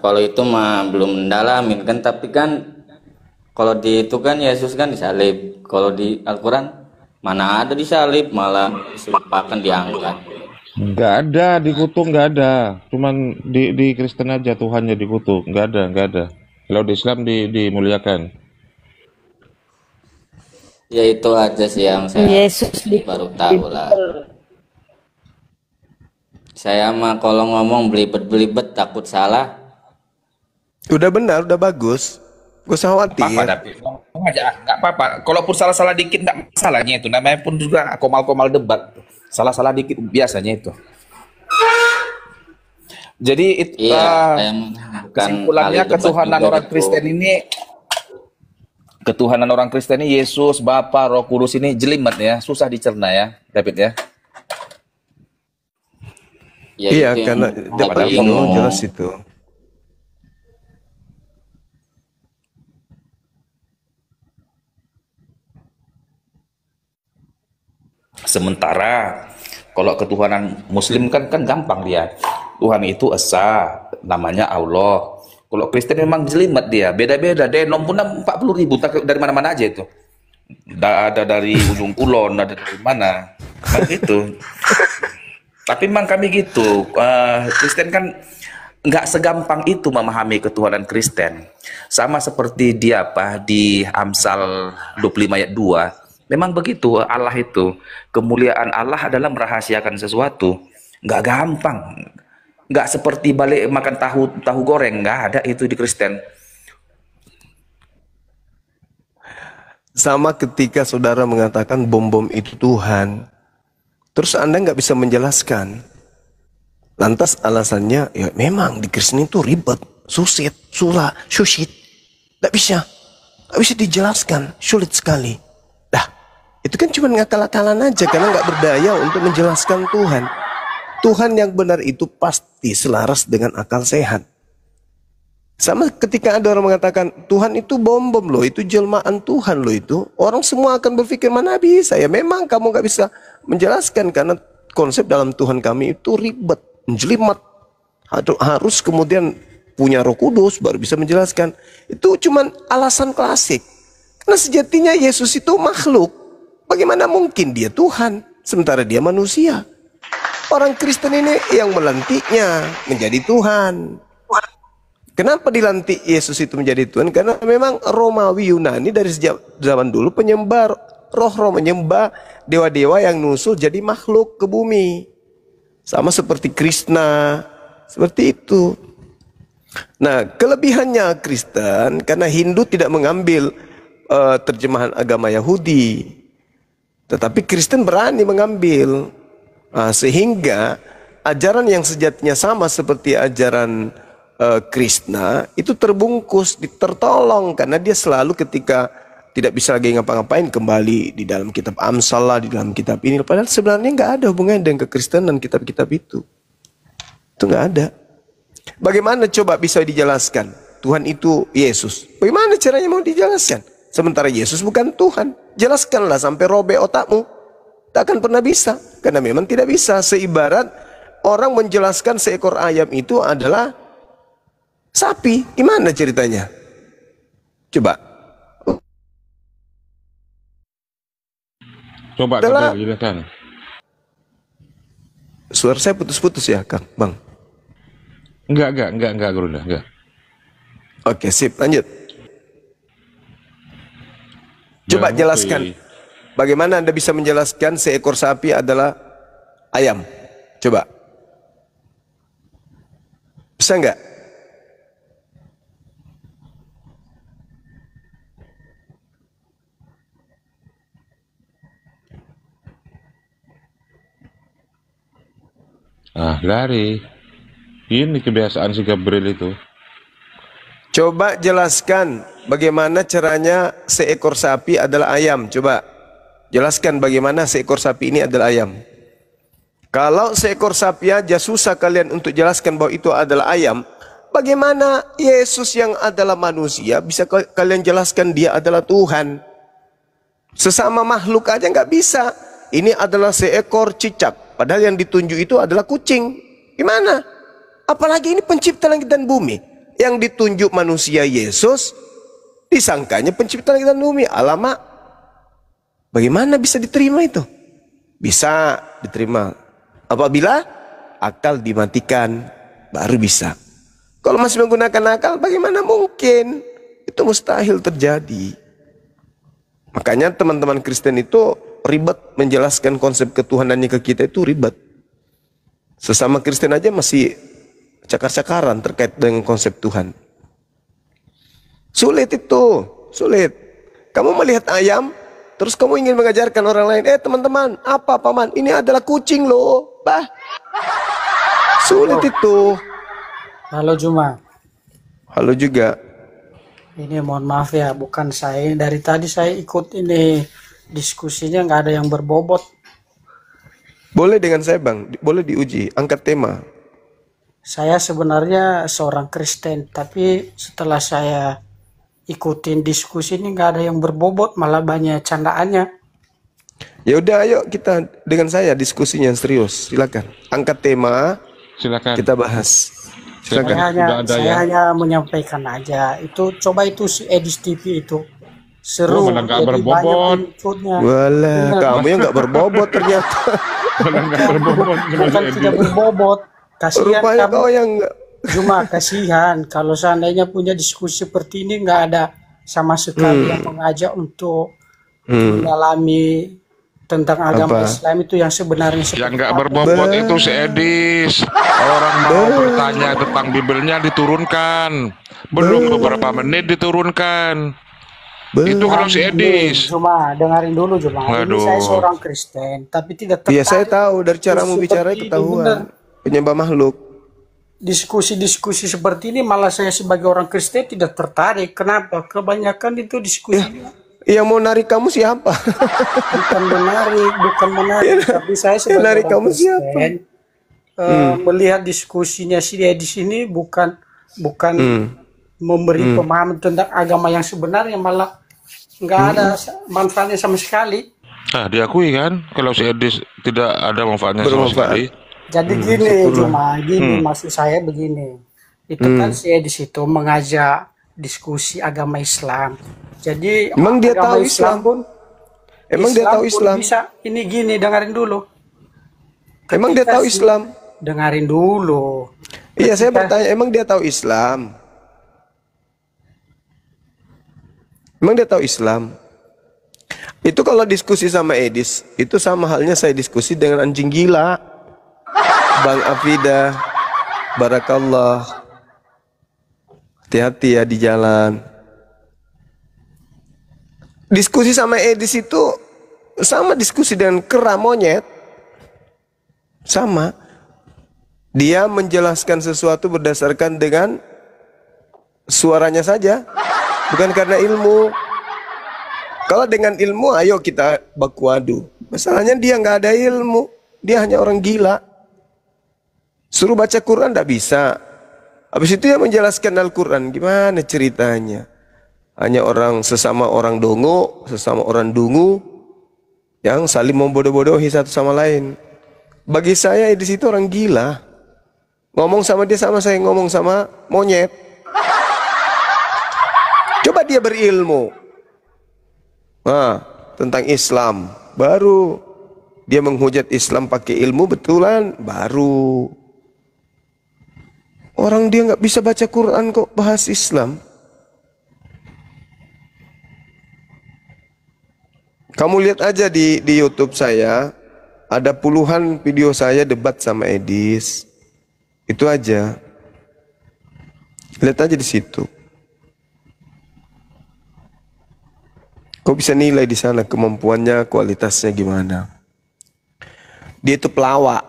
kalau itu mah belum mendalamin kan, tapi kan kalau di itu kan Yesus kan disalib. Kalau di Al-Quran mana ada disalib, malah disumpahkan diangkat. Nggak ada dikutuk, nggak ada. Cuman di Kristen aja Tuhannya dikutuk, nggak ada. Kalau di Islam dimuliakan. Ya itu aja sih yang saya Yesus baru tahu lah. Saya mah kalau ngomong belibet-belibet takut salah. Udah benar, udah bagus. Gak usah Apa-apa, khawatir. David. Ngomong aja, nggak apa-apa. Kalaupun salah-salah dikit, nggak masalahnya itu. Namanya pun juga komal-komal debat. Salah-salah dikit biasanya itu. Jadi Iya, saya mah bukan kesimpulannya ahli debat ketuhanan juga orang gitu. Kristen ini, ketuhanan orang Kristen ini Yesus, Bapa, Roh Kudus ini jelimet ya, susah dicerna ya, David ya. Ya Iya, itu yang karena kita depan itu bingung. jelas itu. Sementara kalau ketuhanan Muslim kan gampang dia. Tuhan itu esa, namanya Allah. Kalau Kristen memang jelimet dia, beda-beda. Denom pun 40.000 dari mana-mana aja itu. Ada dari ujung kulon, ada dari mana. Memang gitu. Tapi memang kami gitu. Kristen kan nggak segampang itu memahami ketuhanan Kristen. Sama seperti dia apa di Amsal 25 ayat 2. Memang begitu Allah itu. Kemuliaan Allah adalah merahasiakan sesuatu. Nggak gampang. Nggak seperti balik makan tahu goreng. Nggak ada itu di Kristen. Sama ketika saudara mengatakan bom-bom itu Tuhan. Terus Anda nggak bisa menjelaskan. Lantas alasannya, ya memang di Kristen itu ribet, susit, susit. Nggak bisa. Nggak bisa dijelaskan. Sulit sekali. Dah, itu kan cuma ngakal-akalan aja karena nggak berdaya untuk menjelaskan Tuhan. Tuhan yang benar itu pasti selaras dengan akal sehat. Sama ketika ada orang mengatakan Tuhan itu bom-bom loh, itu jelmaan Tuhan loh itu. Orang semua akan berpikir mana bisa. Ya memang kamu nggak bisa menjelaskan karena konsep dalam Tuhan kami itu ribet, menjelimet. Harus kemudian punya Roh Kudus baru bisa menjelaskan. Itu cuman alasan klasik. Karena sejatinya Yesus itu makhluk. Bagaimana mungkin dia Tuhan sementara dia manusia? Orang Kristen ini yang melantiknya menjadi Tuhan. Kenapa dilantik Yesus itu menjadi Tuhan? Karena memang Romawi Yunani dari sejak zaman dulu penyembah roh-roh, menyembah dewa-dewa yang nusul jadi makhluk ke bumi. Sama seperti Krishna, seperti itu. Nah, kelebihannya Kristen karena Hindu tidak mengambil terjemahan agama Yahudi, tetapi Kristen berani mengambil. Sehingga ajaran yang sejatinya sama seperti ajaran Krishna itu terbungkus, tertolong karena dia selalu ketika tidak bisa lagi ngapa-ngapain kembali di dalam kitab Amsal lah, di dalam kitab ini. Padahal sebenarnya nggak ada hubungannya dengan kekristenan kitab-kitab itu. Itu nggak ada. Bagaimana coba bisa dijelaskan Tuhan itu Yesus? Bagaimana caranya mau dijelaskan? Sementara Yesus bukan Tuhan. Jelaskanlah sampai robek otakmu. Tak akan pernah bisa. Karena memang tidak bisa. Seibarat orang menjelaskan seekor ayam itu adalah sapi. Gimana ceritanya? Coba. Coba Adalah- Gabriel jelaskan. Suara saya putus-putus ya, Kang, Bang. Enggak, Gurunda, enggak. Oke, sip, lanjut. Coba Ya, jelaskan. oke. Bagaimana Anda bisa menjelaskan seekor sapi adalah ayam? Coba. Bisa nggak? Ah, lari. Ini kebiasaan si Gabriel itu. Coba jelaskan bagaimana caranya seekor sapi adalah ayam. Coba jelaskan bagaimana seekor sapi ini adalah ayam. Kalau seekor sapi aja susah kalian untuk jelaskan bahwa itu adalah ayam, bagaimana Yesus yang adalah manusia bisa kalian jelaskan dia adalah Tuhan? Sesama makhluk aja nggak bisa. Ini adalah seekor cicak, padahal yang ditunjuk itu adalah kucing. Gimana? Apalagi ini pencipta langit dan bumi. Yang ditunjuk manusia Yesus, disangkanya pencipta langit dan bumi. Alamak, bagaimana bisa diterima itu? Bisa diterima apabila akal dimatikan, baru bisa. Kalau masih menggunakan akal, bagaimana mungkin? Itu mustahil terjadi. Makanya teman-teman Kristen itu ribet menjelaskan konsep ketuhanannya ke kita, itu ribet. Sesama Kristen aja masih cakar-cakaran terkait dengan konsep Tuhan. Sulit itu, sulit. Kamu melihat ayam, terus kamu ingin mengajarkan orang lain, teman-teman, apa paman? Ini adalah kucing loh, bah. Sulit itu. Halo Juma. Halo juga. Ini mohon maaf ya, bukan saya. Dari tadi saya ikut ini diskusinya nggak ada yang berbobot. Boleh dengan saya bang, boleh diuji, angkat tema. Saya sebenarnya seorang Kristen, tapi setelah saya ikutin diskusi ini nggak ada yang berbobot, malah banyak candaannya. Ya udah, ayo kita dengan saya diskusinya serius. Silakan, angkat tema. Silakan. Kita bahas. Silakan. Saya hanya menyampaikan aja. Itu coba itu si Edis TV itu seru. Malah nggak berbobot. Walah, kamu yang nggak berbobot ternyata. Malah nggak berbobot. Bukan tidak berbobot. Kasihan rupanya kamu, kau yang cuma kasihan kalau seandainya punya diskusi seperti ini nggak ada sama sekali yang mengajak untuk mendalami tentang agama Islam itu yang sebenarnya. Yang nggak berbobot itu si Edis. Orang mau bertanya tentang Bibelnya diturunkan. Belum beberapa menit diturunkan. Itu kalau si Edis. Cuma dengarin dulu Cuma. Ini saya seorang Kristen tapi tidak tertarik. Iya saya tahu dari cara mau bicara ketahuan. Penyembah makhluk. Diskusi-diskusi seperti ini malah saya sebagai orang Kristen tidak tertarik. Kenapa? Kebanyakan itu diskusi. Yang mau narik kamu siapa? Bukan menarik, tapi saya sebagai narik orang kamu Kristen melihat diskusinya si Edis ini bukan memberi pemahaman tentang agama yang sebenarnya, malah nggak ada manfaatnya sama sekali. Nah, diakui kan kalau si Edis tidak ada manfaatnya sama sekali. Jadi gini, cuma gini maksud saya begini. Itu kan si Edis itu mengajak diskusi agama Islam. Jadi emang dia tahu Islam pun? Emang dia tahu Islam? Bisa ini gini, dengarin dulu. Emang dia tahu Islam? Dengarin dulu. Iya, saya bertanya, emang dia tahu Islam? Emang dia tahu Islam? Itu kalau diskusi sama Edis, itu sama halnya saya diskusi dengan anjing gila. Bang Afida, barakallah. Hati-hati ya di jalan. Diskusi sama Edis itu sama diskusi dengan kera monyet. Sama. Dia menjelaskan sesuatu berdasarkan dengan suaranya saja, bukan karena ilmu. Kalau dengan ilmu, ayo kita baku adu. Masalahnya dia nggak ada ilmu, dia hanya orang gila. Suruh baca Quran tidak bisa. Habis itu dia menjelaskan Al-Quran, gimana ceritanya? Hanya sesama orang dongo, sesama orang dungu yang saling membodoh-bodohi satu sama lain. Bagi saya di situ orang gila. Ngomong sama dia sama saya ngomong sama monyet. Coba dia berilmu. Nah, tentang Islam, baru dia menghujat Islam pakai ilmu betulan, baru. Orang dia nggak bisa baca Quran kok bahas Islam. Kamu lihat aja di YouTube saya, ada puluhan video saya debat sama Edis. Itu aja. Lihat aja di situ. Kau bisa nilai di sana kemampuannya, kualitasnya gimana. Dia itu pelawak.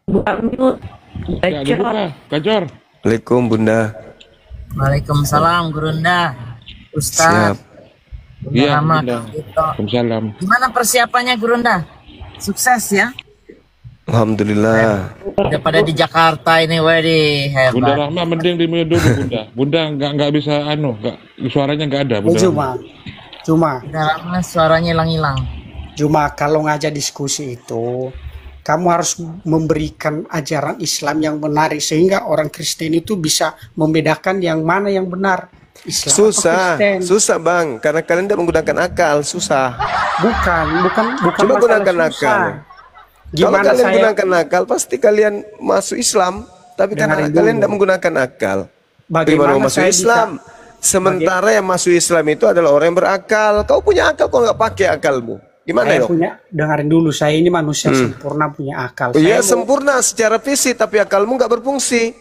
buka mute. Ya, dibuka, Gacor. Waalaikumsalam Bunda. Waalaikumsalam Gurunda. Ustaz. Siap. Iya, Lama Bunda. gitu. Waalaikumsalam. Gimana persiapannya Gurunda? Sukses ya. Alhamdulillah. Udah pada di Jakarta ini, wedi Bunda hebat. Rahma mending di mute dulu, Bunda. Bunda nggak bisa suaranya nggak ada, Bunda. Cuma Dalamnya suaranya hilang-hilang. kalau ngajak diskusi itu, kamu harus memberikan ajaran Islam yang menarik sehingga orang Kristen itu bisa membedakan yang mana yang benar. Islam atau Kristen. Susah Bang, karena kalian tidak menggunakan akal, susah. Bukan Coba masalah gunakan susah. akal. Kalau Gimana kalian saya gunakan akal, pasti kalian masuk Islam. Tapi karena Dengarin kalian dulu. tidak menggunakan akal, Bagaimana bagaimana mau masuk saya Islam? Sementara yang masuk Islam itu adalah orang yang berakal. Kau punya akal, kau nggak pakai akalmu. Gimana saya yuk? punya, dengarin dulu, saya ini manusia sempurna, punya akal. Iya, Saya mau- sempurna secara fisik, tapi akalmu nggak berfungsi.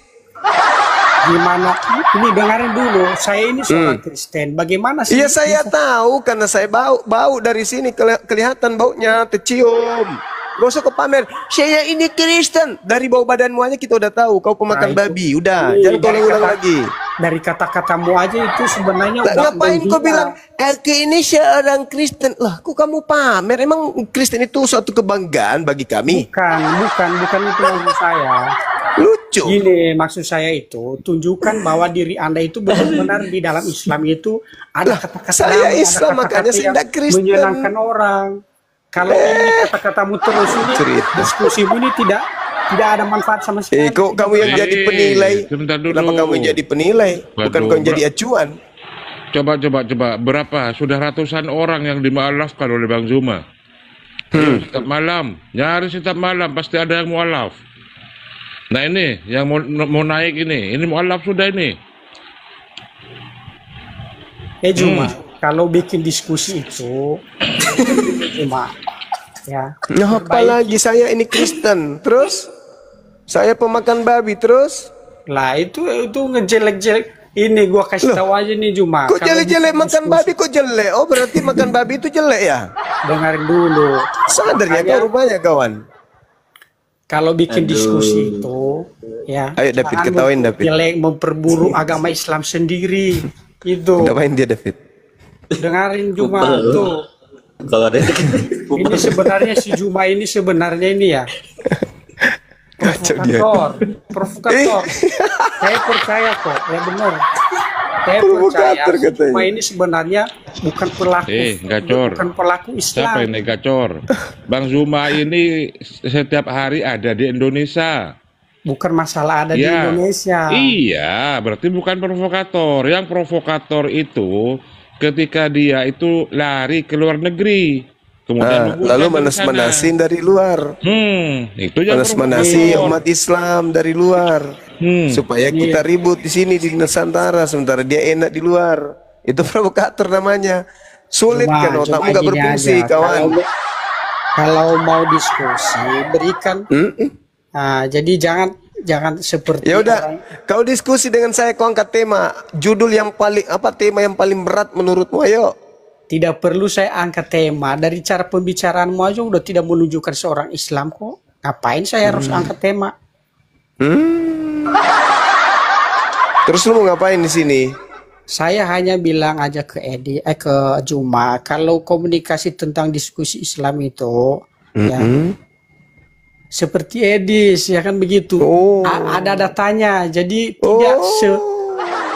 Gimana? Ini dengarin dulu, saya ini seorang Kristen. Bagaimana sih? Iya, saya tahu karena saya bau dari sini kelihatan baunya, tercium. Gak usah kau pamer, saya ini Kristen. Dari bau badanmu aja kita udah tahu kau pemakan Nah, itu. babi. Udah, Ini jangan kau dari ulang kata- lagi. Dari kata-katamu aja itu sebenarnya Lah, udah ngapain kau menghina. bilang aku ini seorang Kristen? Lah, kok kamu pamer? Emang Kristen itu suatu kebanggaan bagi kami? Bukan itu maksud saya. Lucu. Gini, maksud saya itu tunjukkan bahwa diri Anda itu benar-benar di dalam Islam itu ada kata-kata saya damai, ada Islam, kata-kata makanya saya yang tidak Kristen. menyenangkan orang. Kalau ini kata-katamu terus ini Cerita. diskusimu ini tidak ada manfaat sama sekali. Kok kamu yang jadi penilai? Sebentar dulu. Kenapa kamu yang jadi penilai? Bukan Waduh, kau yang jadi acuan. Coba. Berapa? Sudah ratusan orang yang dimualafkan oleh Bang Zuma. Ayo, setiap malam. Nyaris setiap malam. Pasti ada yang mualaf. Nah ini, yang mau naik ini. Ini mualaf sudah ini. Cuma kalau bikin diskusi itu cuma ya. Nah, apa lagi saya ini Kristen, terus saya pemakan babi, terus Lah itu ngejelek-jelek. Ini gua kasih tahu aja nih Juma. kok Kalau jelek-jelek bikin makan diskusi- babi kok jelek? Oh berarti makan babi itu jelek ya? Dengarin dulu. Sadarnya kau rupanya kawan. Kalau bikin diskusi itu ya. Ayo, David, jangan ketawain, David. Jelek memperburuk agama Islam sendiri. Itu. Ngapain dia David? Dengarin Juma tuh. Kalau ada Ini sebenarnya si Juma ini sebenarnya ini ya. Kacau dia. Provokator. Saya percaya kok, ya benar. Saya Provokator percaya katanya. Juma ini sebenarnya bukan pelaku, Gacor. bukan pelaku Siapa Islam. ini Gacor? Bang Zuma ini setiap hari ada di Indonesia. Bukan masalah ada di Ya. Indonesia. Iya, berarti bukan provokator. Yang provokator itu ketika dia itu lari ke luar negeri. Kemudian Nah, lalu manas-manasin dari luar. Itu yang Manas-manasi provokator. umat Islam dari luar. Supaya kita ribut di sini di Nusantara sementara dia enak di luar. Itu provokator namanya. Sulit Cuma- kan otakmu cuma nggak gini berfungsi aja, kawan. Kalau mau diskusi berikan. Nah, jadi jangan seperti Ya udah, orang- kau diskusi dengan saya, kau angkat tema, judul yang paling tema yang paling berat menurutmu, ayo. tidak perlu saya angkat tema. Dari cara pembicaraanmu aja udah tidak menunjukkan seorang Islam kok. Ngapain saya harus angkat tema? Terus lu mau ngapain di sini? Saya hanya bilang aja ke ke Juma, kalau komunikasi tentang diskusi Islam itu ya seperti Edis ya kan begitu. Ada datanya. Jadi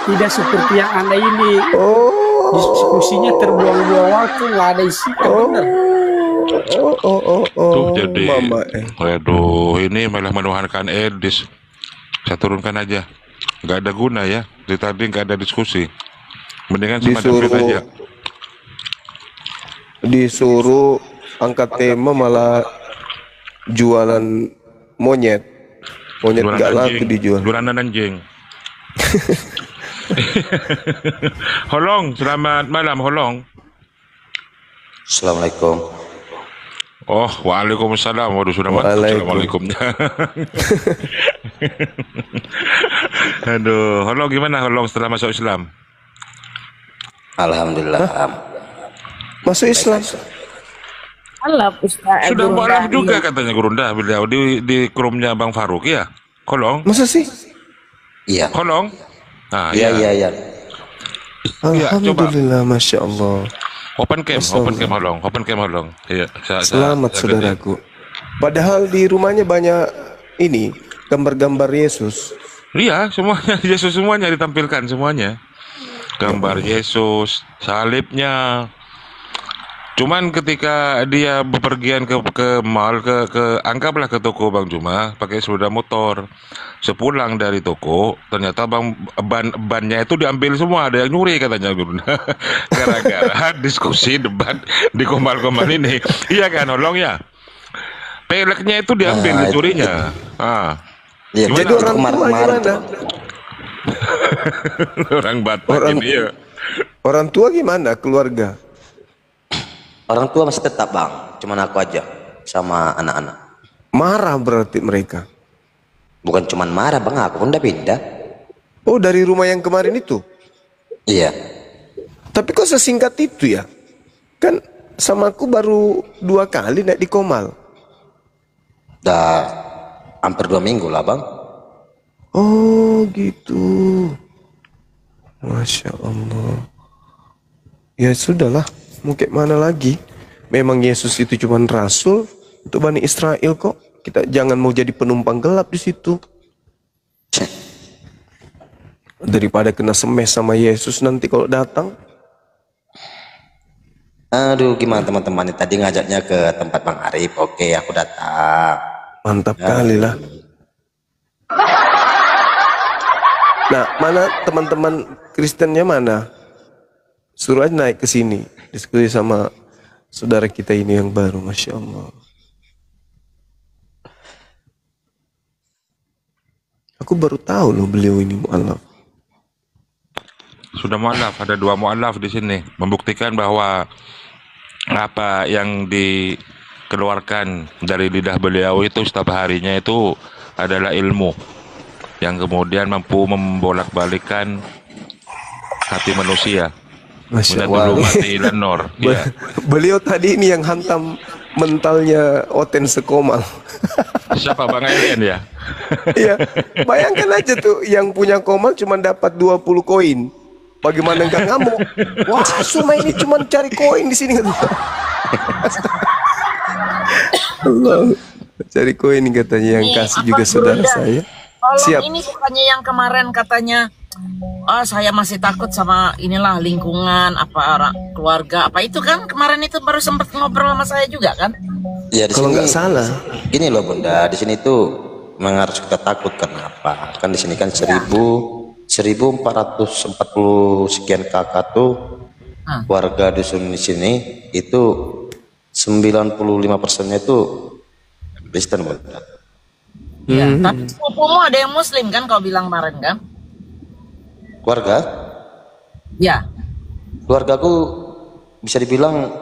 tidak seperti yang Anda ini. Diskusinya terbuang-buang waktu, nggak ada isi. Benar. Tuh jadi, waduh, ini malah menuhankan Edis. Saya turunkan aja, nggak ada guna ya. Dari tadi nggak ada diskusi. Mendingan sama David aja. Disuruh angkat tema malah jualan monyet. Monyet nggak laku dijual. Jualan anjing. Holong, selamat malam Holong. Assalamualaikum. Oh, waalaikumsalam. Waduh, sudah mantap. Assalamualaikumnya. Aduh, Holong gimana Holong setelah masuk Islam? Alhamdulillah. Masuk Islam. Alap Ustaz Sudah Gurunda. mualaf juga Iya. katanya Gurunda beliau di krumnya Bang Faruk ya. Kolong. Masa sih? Iya. Kolong. Nah, Iya, ya. iya. Iya, coba Alhamdulillah, Masya Allah. open cam Masya Holong, open cam Holong. Iya, Selamat saudaraku. Padahal di rumahnya banyak ini gambar-gambar Yesus. Iya, semuanya Yesus semuanya ditampilkan semuanya. Gambar Yesus, salibnya. Cuman ketika dia bepergian ke mall ke anggaplah ke toko Bang Juma pakai sepeda motor. Sepulang dari toko, ternyata bannya itu diambil semua, ada yang nyuri katanya Guru. Gara-gara diskusi debat di komal-komal ini. Iya kan, Holong ya? Peleknya itu diambil, dicurinya. Iya, Jadi orang tua gimana? Orang Batak ini ya. Orang tua gimana? Keluarga? Orang tua masih tetap Bang, cuman aku aja sama anak-anak. Marah berarti mereka? Bukan cuman marah Bang, aku pun udah pindah. Oh, dari rumah yang kemarin itu? Iya. Tapi kok sesingkat itu ya? Kan sama aku baru 2 kali naik di Komal. Udah hampir 2 minggu lah Bang. Oh gitu. Masya Allah. Ya sudahlah, mau kayak mana lagi? Memang Yesus itu cuma rasul untuk Bani Israel kok. Kita jangan mau jadi penumpang gelap di situ. Daripada kena semes sama Yesus nanti kalau datang. Aduh, gimana teman-teman tadi ngajaknya ke tempat Bang Arif. Oke, aku datang. Mantap kali lah. Nah, mana teman-teman Kristennya mana? Suruh aja naik ke sini, diskusi sama saudara kita ini yang baru, Masya Allah. Aku baru tahu loh beliau ini mu'alaf. Sudah mu'alaf, ada 2 mu'alaf di sini, membuktikan bahwa apa yang dikeluarkan dari lidah beliau itu setiap harinya itu adalah ilmu yang kemudian mampu membolak-balikan hati manusia. Masya Allah. Allah. Beliau tadi ini yang hantam mentalnya Oten Sekomal. Siapa Bang Ayen ya? Iya, bayangkan aja tuh yang punya Komal cuma dapat 20 koin. Bagaimana enggak ngamuk? Wah, Suma ini cuma cari koin di sini. Allah, cari koin katanya yang kasih juga saudara saya. Siap. Ini bukannya yang kemarin katanya, saya masih takut sama inilah lingkungan, apa orang keluarga, apa itu kan kemarin itu baru sempat ngobrol sama saya juga kan? Ya, kalau nggak salah. Gini loh Bunda, di sini tuh memang harus kita takut karena apa? Kan di sini kan 1440 sekian kakak tuh warga dusun di sini itu 95%-nya itu Kristen Bunda. Iya, tapi sepupumu ada yang Muslim kan kau bilang kemarin kan? Keluarga? Ya. Keluargaku bisa dibilang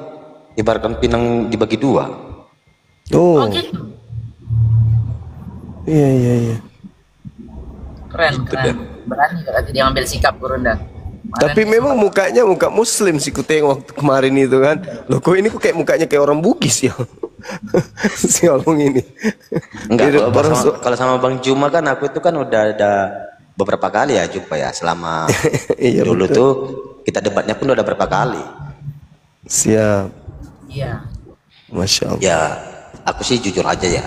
ibaratkan pinang dibagi 2. Oh. Gitu. Iya. Keren. Berani berarti dia ambil sikap Gurunda. Tapi memang mukanya muka Muslim sih ku tengok waktu kemarin itu kan. Loh kok ini kok kayak mukanya kayak orang Bugis ya. Si Olong ini. Enggak, kalau sama Bang Juma kan aku itu kan udah ada beberapa kali ya jumpa ya selama iya, dulu betul. tuh kita debatnya pun udah berapa kali. Siap. Iya. Masya Allah. Ya, aku sih jujur aja ya.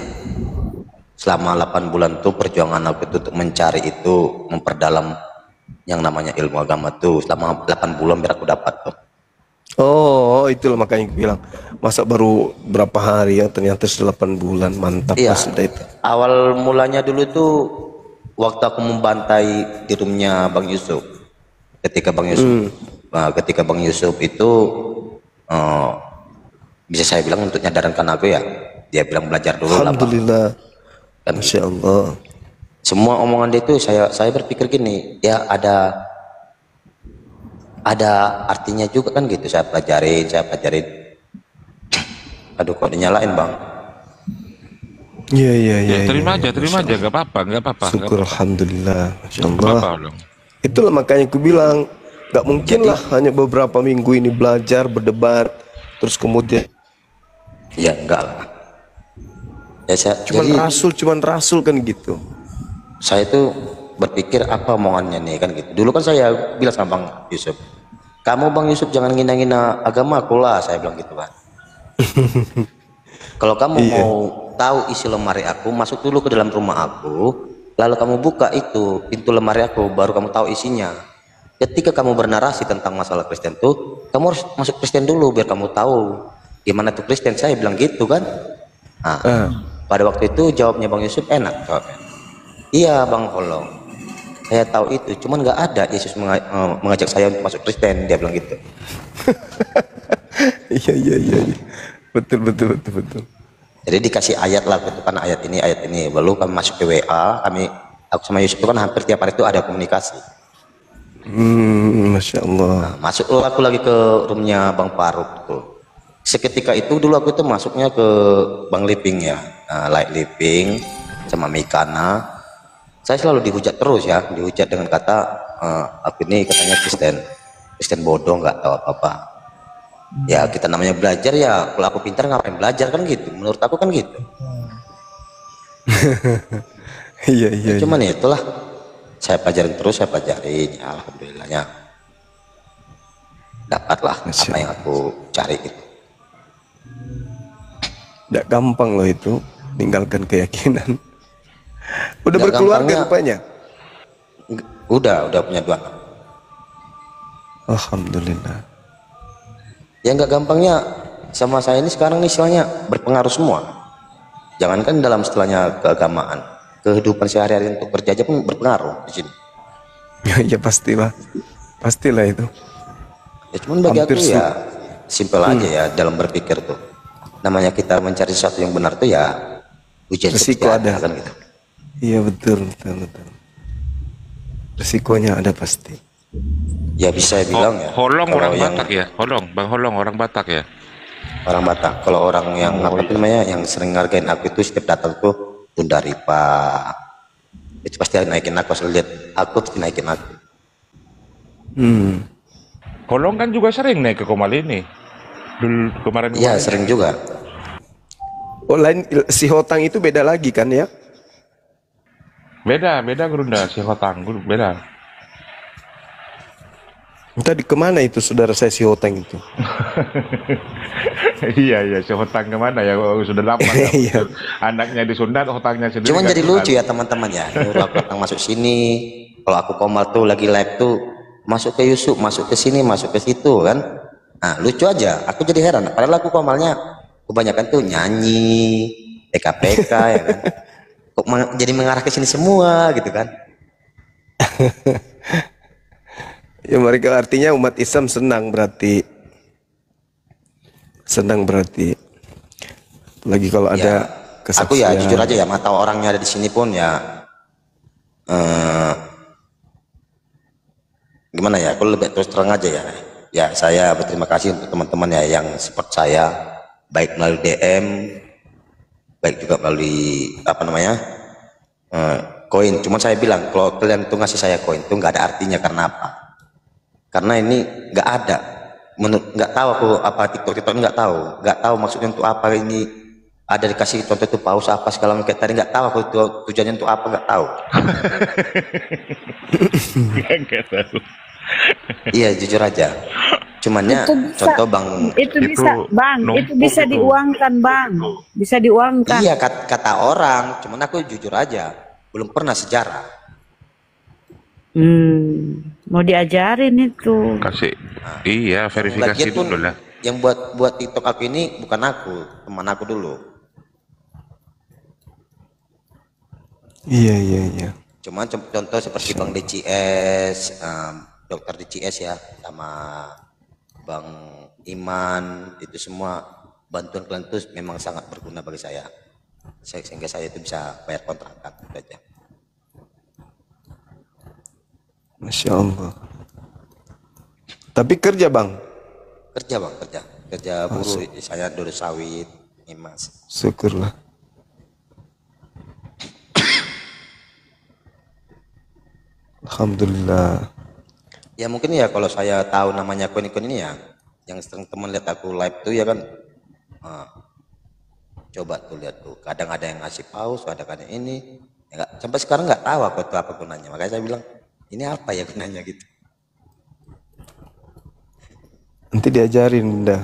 Selama 8 bulan tuh perjuangan aku itu untuk mencari itu, memperdalam yang namanya ilmu agama tuh selama 8 bulan biar aku dapat tuh. Oh, itulah makanya aku bilang masa baru berapa hari ya ternyata 8 bulan mantap. Iya. Itu. Awal mulanya dulu tuh waktu aku membantai di rumahnya Bang Yusuf. Ketika Bang Yusuf itu bisa saya bilang untuk nyadarkan aku ya. Dia bilang belajar dulu lah. Alhamdulillah. Masya Allah. Semua omongan dia itu saya berpikir gini, ya ada artinya juga kan gitu. Saya pelajarin. Aduh kok dinyalain Bang. Iya. Terima aja, nggak apa-apa. Syukur alhamdulillah, Masya Allah. Itulah makanya aku bilang, nggak mungkin lah hanya beberapa minggu ini belajar berdebat, terus kemudian Ya enggak lah. Ya Cuman rasul kan gitu. saya itu berpikir apa omongannya nih kan gitu. Dulu kan saya bilang sama Bang Yusuf, kamu Bang Yusuf jangan ngina-ngina agama aku lah, saya bilang gitu kan. Kalau kamu mau tahu isi lemari aku, masuk dulu ke dalam rumah aku, lalu kamu buka itu pintu lemari aku, baru kamu tahu isinya. Ketika kamu bernarasi tentang masalah Kristen tuh, kamu harus masuk Kristen dulu biar kamu tahu gimana tuh Kristen, saya bilang gitu kan. Nah, pada waktu itu jawabnya Bang Yusuf enak jawabnya. Iya Bang Holong, saya tahu itu, cuman nggak ada Yesus mengajak saya untuk masuk Kristen, dia bilang gitu. Iya. Betul. Jadi dikasih ayat lah, itu kan ayat ini, lalu kami masuk ke WA, aku sama Yusuf itu kan hampir tiap hari itu ada komunikasi. Masya Allah. Nah, masuk aku lagi ke roomnya Bang Faruk tuh. Seketika itu dulu aku itu masuknya ke Bang Liping ya, Light Liping sama Mikana. Saya selalu dihujat terus ya, dihujat dengan kata aku ini katanya Kristen bodoh, nggak tahu apa-apa. Ya kita namanya belajar ya, kalau aku pintar ngapain belajar kan gitu, menurut aku kan gitu. Iya. Cuman ya itulah, saya pelajarin terus, ya alhamdulillahnya dapatlah apa yang aku cari gitu. Nggak gampang loh itu meninggalkan keyakinan. Udah Nggak berkeluarga gampangnya, rupanya? Udah punya 2 anak. Alhamdulillah. Ya nggak gampangnya sama saya ini sekarang nih istilahnya berpengaruh semua. Jangankan dalam istilahnya keagamaan, kehidupan sehari-hari untuk kerja aja pun berpengaruh di sini. Ya pastilah itu. Ya cuman bagi aku ya simpel aja ya dalam berpikir tuh. Namanya kita mencari sesuatu yang benar tuh ya ujian resiko ada kan gitu. Iya betul. Resikonya ada pasti. Ya bisa bilang ya. Holong orang Batak ya, Bang Holong orang Batak ya. Orang Batak. Kalau orang yang apa namanya yang sering ngargain aku itu setiap datang tuh Bunda Ripa. Itu pasti naikin aku, asal lihat aku pasti naikin aku. Holong kan juga sering naik ke Komal ini. Dulu kemarin. Iya sering juga. Oh lain, si Hotang itu beda lagi kan ya? Beda Gerunda, si Hotang beda. Tadi kemana itu saudara saya si Hotang itu? Iya, si Hotang kemana ya? Sudah lama. Iya. Anaknya disunat, Hotangnya sendiri. Cuman jadi lucu ya teman-teman ya. Nyuruh aku datang masuk sini. Kalau aku Komal tuh lagi live tuh masuk ke Yusuf, masuk ke sini, masuk ke situ kan. Nah lucu aja. Aku jadi heran. Padahal aku Komalnya kebanyakan tuh nyanyi, PK ya kan. Kok jadi mengarah ke sini semua gitu kan? Ya mereka artinya umat Islam senang berarti. Lagi kalau ada kesaksian. Aku ya jujur aja ya, mata orangnya ada di sini pun ya gimana ya, aku lebih terus terang aja ya. Ya saya berterima kasih untuk teman-teman ya yang support saya, baik melalui DM, baik juga melalui apa namanya koin. Cuman saya bilang kalau kalian tuh ngasih saya koin tuh nggak ada artinya. Karena apa? Karena ini nggak ada, nggak tahu aku apa TikTok nggak tahu maksudnya untuk apa ini. Ada dikasih contoh itu paus apa segala macam tadi, nggak tahu aku tujuannya untuk apa, nggak tahu. Nggak tahu. Iya jujur aja. Cumannya contoh Bang itu bisa diuangkan Bang, bisa diuangkan. Iya kata orang, cuman aku jujur aja belum pernah sejarah. Mau diajarin itu. Kasih. Iya, verifikasi dulu lah. Yang buat TikTok aku ini bukan aku, teman aku dulu. Iya. Cuman contoh seperti Bang DCS, Dokter DCS ya, sama Bang Iman, itu semua bantuan kalian itu memang sangat berguna bagi saya. Sehingga saya itu bisa bayar kontrakan aja. Masya Allah. Tapi kerja Bang? Kerja buruh. Saya dulu sawit, Mas. Syukurlah. Alhamdulillah. Ya mungkin ya kalau saya tahu namanya koin ini ya, yang sering teman lihat aku live tuh ya kan, Coba tuh lihat tuh, kadang ada yang ngasih paus, kadang ada ini. Ya, sampai sekarang nggak tahu aku tuh apa gunanya. Makanya saya bilang, ini apa ya gunanya gitu. Nanti diajarin dah.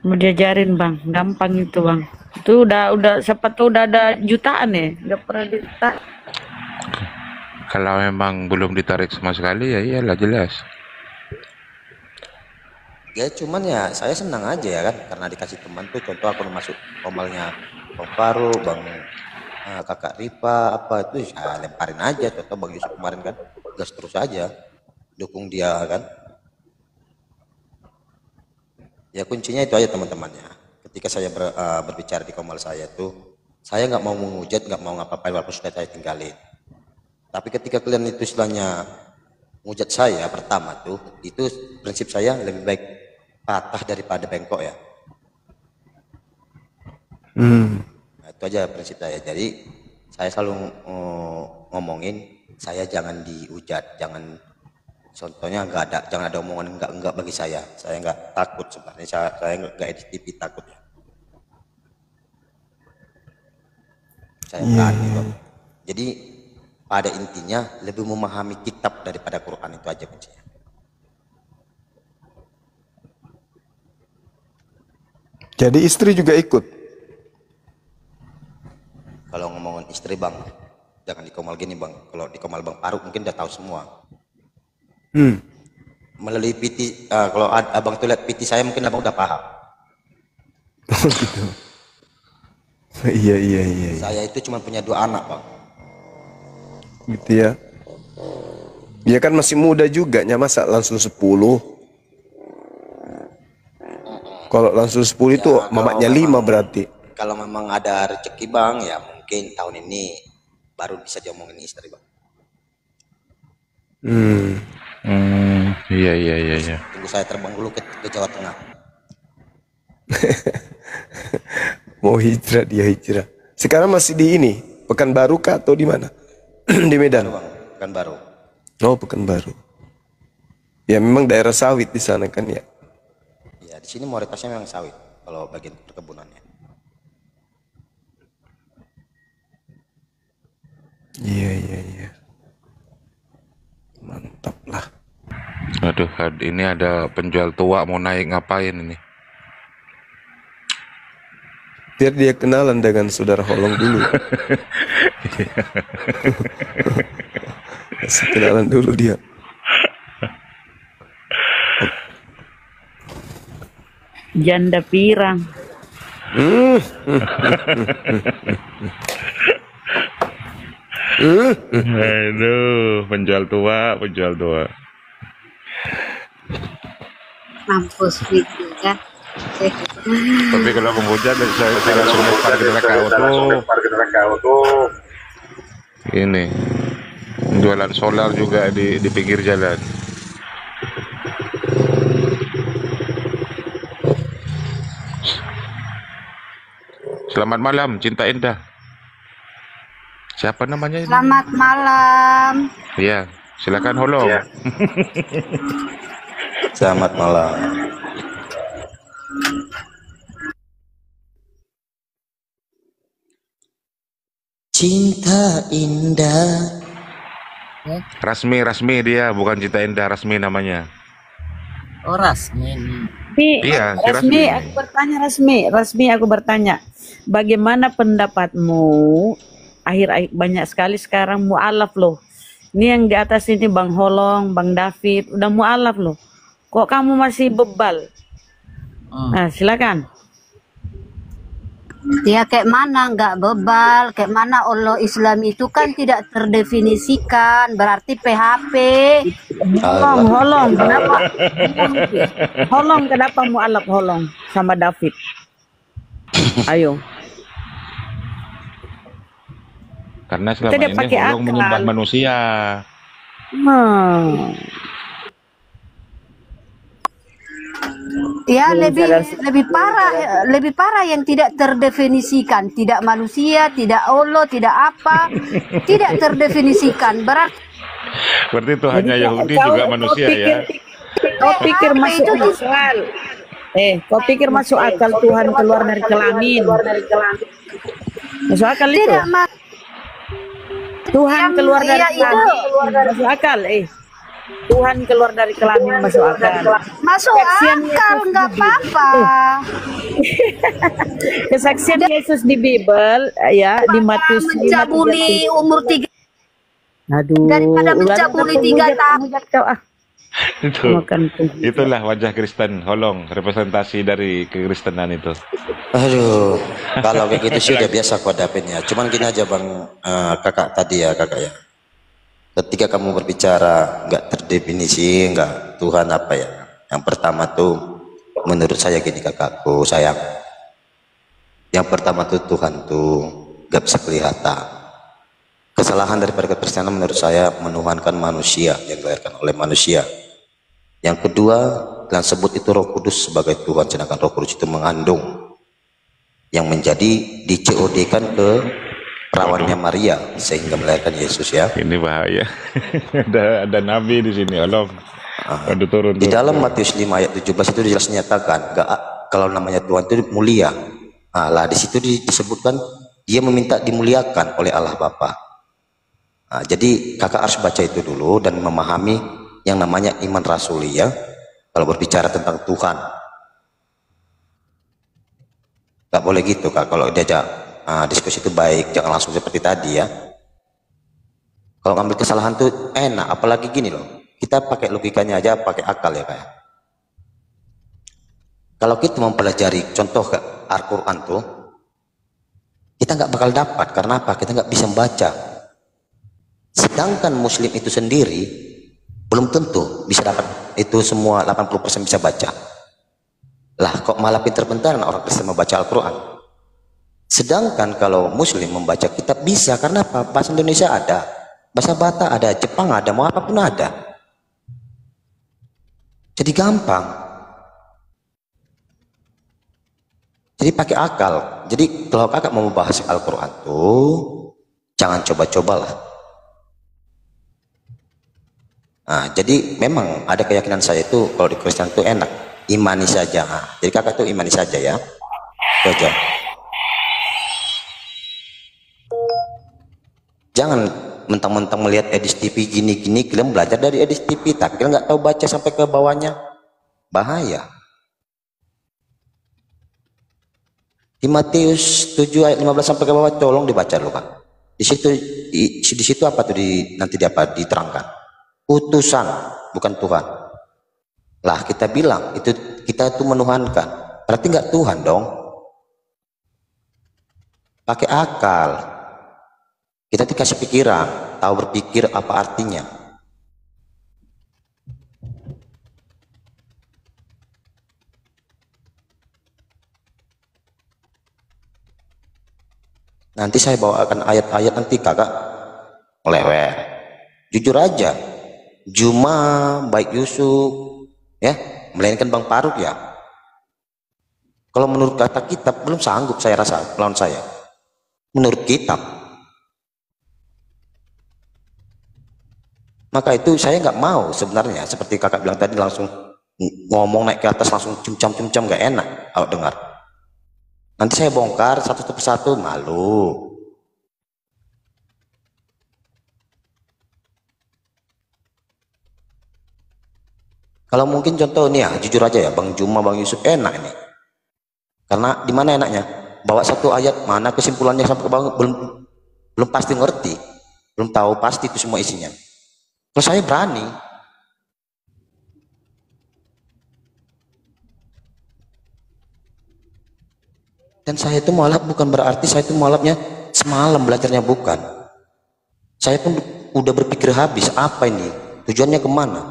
Mau diajarin bang, gampang itu bang. Itu udah siapa tuh udah ada jutaan ya, udah pernah ditarik. Kalau memang belum ditarik sama sekali ya iyalah jelas. Ya cuman ya saya senang aja ya kan, karena dikasih teman tuh, contoh aku masuk komalnya Bang Faru, Bang Kakak Ripa, apa itu ya lemparin aja. Contoh Bang Yusuf kemarin kan, gas terus aja, dukung dia kan. Ya kuncinya itu aja teman-temannya. Ketika saya berbicara di komal saya tuh, saya nggak mau menghujat, nggak mau ngapa-ngapain walaupun sudah saya tinggalin. Tapi ketika kalian itu istilahnya menghujat saya pertama tuh, itu prinsip saya lebih baik patah daripada bengkok ya. Nah, itu aja prinsip saya. Jadi saya selalu ngomongin, saya jangan dihujat, jangan, contohnya jangan ada omongan enggak bagi saya nggak takut sebenarnya, saya nggak edit takut ya. Saya berani kok. Jadi pada intinya lebih memahami kitab daripada Quran, itu aja kuncinya. Jadi istri juga ikut? Kalau ngomongin istri bang, jangan di komal gini bang. Kalau di komal Bang Faruk mungkin udah tahu semua. Melalui PT, kalau abang tuh lihat PT saya mungkin abang udah paham. Gitu. Iya. Saya itu cuma punya 2 anak bang. Gitu ya. Dia kan masih muda juga, masa langsung 10. Kalau langsung 10 itu mamaknya 5 berarti. Kalau memang ada rezeki bang, ya mungkin tahun ini baru bisa diomongin istri bang. Iya. Tunggu saya terbang dulu ke Jawa Tengah. Mau hijrah, dia hijrah. Sekarang masih di ini, Pekanbaru kah atau di mana? Di Medan. Pekanbaru. Oh, Pekanbaru. Ya memang daerah sawit di sana kan ya. Ya di sini mayoritasnya memang sawit kalau bagian perkebunannya. Iya. Mantap lah. Aduh, ini ada penjual tua mau naik, ngapain ini? Biar dia kenalan dengan saudara Holong dulu. Masih kenalan dulu dia. Janda pirang. Aduh, penjual tua. Mampus gitu kan. Tapi kalau pemujat saya langsung lempar ke neraka tuh. Ini jualan solar juga di pinggir jalan. Selamat malam, Cinta Indah. Siapa namanya ini? Selamat malam. Iya, silakan Holong. Ya. Selamat malam. Cinta Indah. Rasmi dia, bukan Cinta Indah, Rasmi namanya. Oh Rasmi. Iya, si Rasmi, aku bertanya, bagaimana pendapatmu? Akhir-akhir banyak sekali sekarang mu'alaf loh. Ini yang di atas ini Bang Holong, Bang David, udah mu'alaf loh. Kok kamu masih bebal? Nah, silakan. Ya kayak mana nggak bebal, kayak mana Allah Islam itu kan tidak terdefinisikan, berarti PHP. Holong, kenapa? Holong, kenapa mu'alaf Holong sama David? Ayo. Karena selama ini Holong menyembah manusia. Ya lebih parah yang tidak terdefinisikan, tidak manusia, tidak Allah, tidak apa, tidak terdefinisikan. Berarti itu hanya Yahudi juga manusia ya. Kau pikir masuk akal? Kau pikir masuk akal Tuhan keluar dari kelamin? Masuk akal itu? Tidak, Tuhan yang keluar dari iya itu kelamin masuk akal? Tuhan keluar dari kelamin masuk akal. masuk Kesaksian akal, Yesus nggak di Bible. apa-apa. Kesaksian Yesus di Bible ya di Matius 5:33. Mencabuli umur 3 Aduh, daripada mencabuli 3 tahun. Kau Itu, makan itulah wajah Kristen, Holong, representasi dari kekristenan itu. Aduh, kalau kayak gitu sih udah biasa aku hadapinnya. Cuman gini aja bang, kakak tadi ya kakak ya. Ketika kamu berbicara nggak terdefinisi, nggak Tuhan apa ya? Yang pertama tuh, menurut saya gini kakakku sayang. Yang pertama tuh Tuhan tuh nggak bisa kelihatan. Kesalahan daripada kekristenan menurut saya menuhankan manusia yang dilahirkan oleh manusia. Yang kedua, kalian sebut itu Roh Kudus sebagai Tuhan, sedangkan Roh Kudus itu mengandung yang menjadi di-COD-kan ke perawannya Maria sehingga melahirkan Yesus ya. Ini bahaya. ada nabi di sini, Holong. Aduh, turun. Di dalam Matius 5 ayat 17 itu jelas nyatakan kalau namanya Tuhan itu mulia. Lah di situ disebutkan dia meminta dimuliakan oleh Allah Bapa. Jadi kakak harus baca itu dulu dan memahami yang namanya iman rasuli ya. Kalau berbicara tentang Tuhan, nggak boleh gitu kak. Kalau diajak diskusi itu baik, jangan langsung seperti tadi ya. Kalau ngambil kesalahan tuh enak, apalagi gini loh. Kita pakai logikanya aja, pakai akal ya kayak. Kalau kita mempelajari contoh ke Al-Quran tuh, kita nggak bakal dapat. Karena apa? Kita nggak bisa membaca. Sedangkan Muslim itu sendiri belum tentu bisa dapat itu semua 80% bisa baca. Lah kok malah pinter-pinteran orang Kristen membaca Al-Quran. Sedangkan kalau Muslim membaca kitab bisa, karena apa? Bahasa Indonesia ada, bahasa Batak ada, Jepang ada, mau apapun ada. Jadi gampang. Jadi pakai akal. Jadi kalau kakak mau membahas Al-Quran tuh jangan coba-cobalah. Jadi memang ada keyakinan saya itu kalau di Kristen itu enak, imani saja. Jadi kakak tuh imani saja ya. Itu aja. Jangan mentang-mentang melihat Edis TV gini-gini, kalian belajar dari Edis TV, tapi kalian nggak tahu baca sampai ke bawahnya, bahaya. Di Matius 7 ayat 15 sampai ke bawah tolong dibaca dulu Pak. Di situ apa tuh nanti diterangkan. Utusan bukan Tuhan. Lah kita bilang itu kita itu menuhankan, berarti nggak Tuhan dong. Pakai akal. Kita dikasih pikiran, tahu berpikir apa artinya. Nanti saya bawakan ayat-ayat nanti kakak melewet. Jujur aja, Juma, baik Yusuf, ya, melainkan Bang Faruk ya. Kalau menurut kata kitab belum sanggup saya rasa melawan saya. Menurut kitab. Maka itu saya nggak mau sebenarnya seperti kakak bilang tadi langsung ngomong naik ke atas langsung cium-cium nggak enak kalau dengar. Nanti saya bongkar satu persatu malu. Kalau mungkin contoh nih ya, jujur aja ya, Bang Juma, Bang Yusuf enak ini. Karena di mana enaknya? Bawa satu ayat, mana kesimpulannya sampai ke bawah belum pasti ngerti, belum tahu pasti itu semua isinya. Kalau saya berani. Dan saya itu mualaf bukan berarti saya itu mualafnya semalam belajarnya, bukan. Saya pun udah berpikir habis, apa ini? Tujuannya kemana?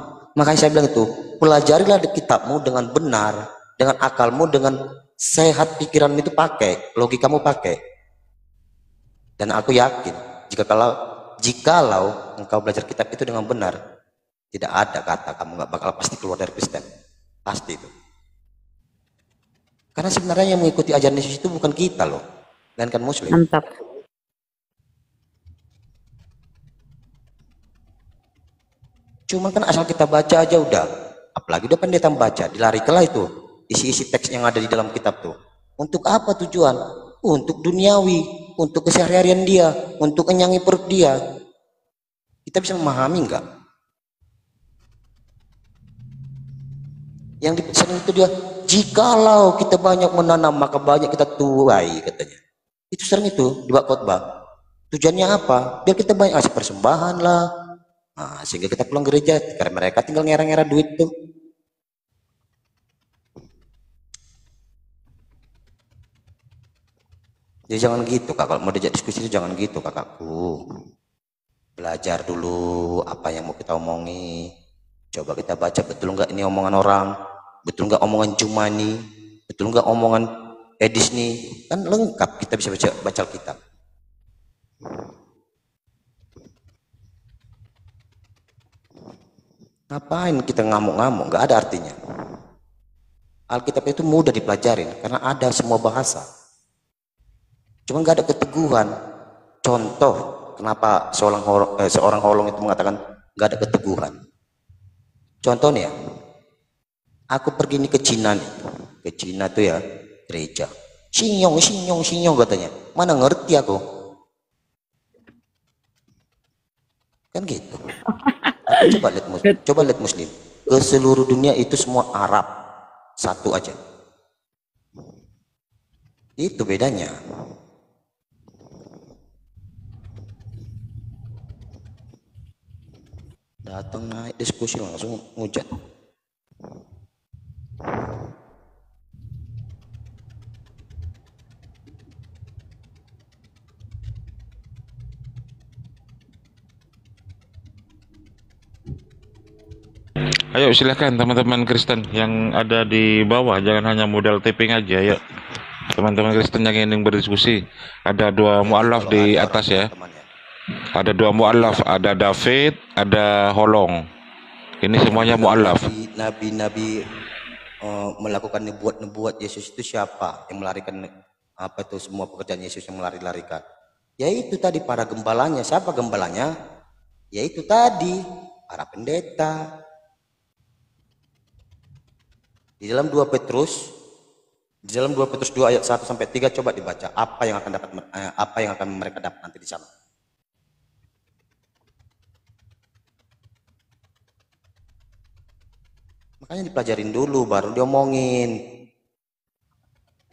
Makanya saya bilang itu, pelajarilah kitabmu dengan benar, dengan akalmu, dengan sehat pikiran itu pakai, logikamu pakai. Dan aku yakin, jikalau engkau belajar kitab itu dengan benar, tidak ada kata kamu nggak bakal pasti keluar dari Kristen. Pasti itu. Karena sebenarnya yang mengikuti ajaran Yesus itu bukan kita loh, melainkan Muslim. Mantap. Cuman kan asal kita baca aja udah, apalagi udah pendeta baca, dilarikanlah itu isi-isi teks yang ada di dalam kitab tuh. Untuk apa tujuan? Untuk duniawi, untuk keseharian dia, untuk kenyangi perut dia. Kita bisa memahami enggak? Yang dipesan itu dia, jikalau kita banyak menanam maka banyak kita tuai, katanya. Itu sering itu di bab khotbah. Tujuannya apa? Biar kita banyak kasih persembahan lah. Nah, sehingga kita pulang gereja, karena mereka tinggal ngera-ngera duit tuh. Jadi jangan gitu kak, kalau mau diajak diskusi itu jangan gitu kakakku. Belajar dulu apa yang mau kita omongi. Coba kita baca betul nggak ini omongan orang, betul nggak omongan Jumani, betul nggak omongan Edis nih, kan lengkap kita bisa baca Alkitab. Ngapain kita ngamuk-ngamuk, nggak ada artinya. Alkitab itu mudah dipelajarin karena ada semua bahasa. Cuma nggak ada keteguhan. Contoh kenapa seorang holong itu mengatakan nggak ada keteguhan. Contohnya, aku pergi nih ke Cina nih. Ke Cina tuh ya gereja. Sinyong katanya. Mana ngerti aku. Kan gitu. Coba lihat Muslim. Ke seluruh dunia itu semua Arab. Satu aja. Itu bedanya. Datang naik diskusi langsung ngujat. Ayo silakan teman-teman Kristen yang ada di bawah, jangan hanya modal typing aja. Ayo teman-teman Kristen yang ingin berdiskusi, ada dua mu'alaf di atas ya. Ada dua mu'alaf, ada David, ada Holong. Ini semuanya mu'alaf. Nabi-nabi melakukan nubuat Yesus itu siapa yang melarikan apa itu semua pekerjaan Yesus yang melari-larikan? Yaitu tadi para gembalanya. Siapa gembalanya? Yaitu tadi para pendeta. Di dalam 2 Petrus 2 ayat 1 sampai 3 coba dibaca apa yang akan mereka dapat nanti di sana. Makanya dipelajarin dulu baru diomongin.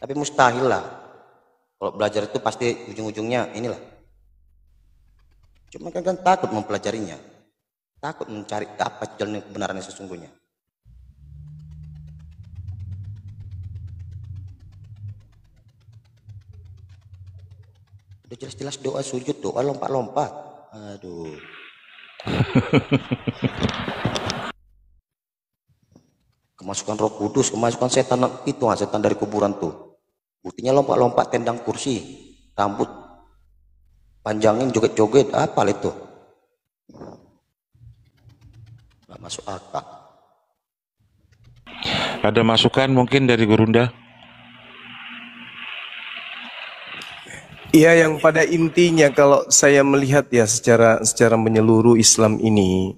Tapi mustahil lah. Kalau belajar itu pasti ujung-ujungnya inilah. Cuma kan takut mempelajarinya. Takut mencari apa jalan kebenaran yang sesungguhnya. Udah jelas-jelas doa sujud, doa lompat-lompat. Aduh. Kemasukan Roh Kudus, kemasukan setan itu, setan dari kuburan tuh. Buktinya lompat-lompat tendang kursi, rambut panjangin, joget-joget, apa itu? Nggak masuk akal. Ada masukan mungkin dari Gurunda? Iya, yang pada intinya kalau saya melihat ya secara menyeluruh Islam ini,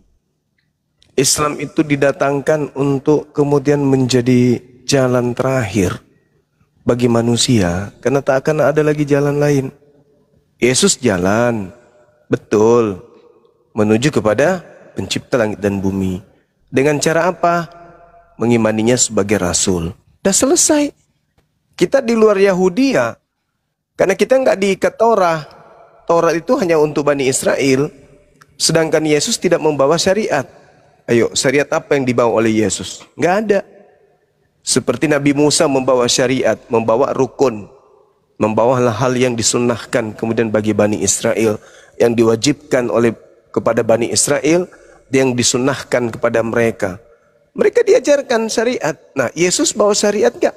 Islam itu didatangkan untuk kemudian menjadi jalan terakhir bagi manusia, karena tak akan ada lagi jalan lain. Yesus jalan, betul, menuju kepada pencipta langit dan bumi. Dengan cara apa? Mengimaninya sebagai rasul. Dah selesai. Kita di luar Yahudi ya, karena kita nggak diikat Torah. Torah itu hanya untuk Bani Israel, sedangkan Yesus tidak membawa syariat. Ayo, syariat apa yang dibawa oleh Yesus? Nggak ada. Seperti Nabi Musa membawa syariat, membawa rukun, membawa hal-hal yang disunnahkan kemudian bagi Bani Israel, yang diwajibkan kepada Bani Israel, yang disunnahkan kepada mereka. Mereka diajarkan syariat. Nah, Yesus bawa syariat nggak?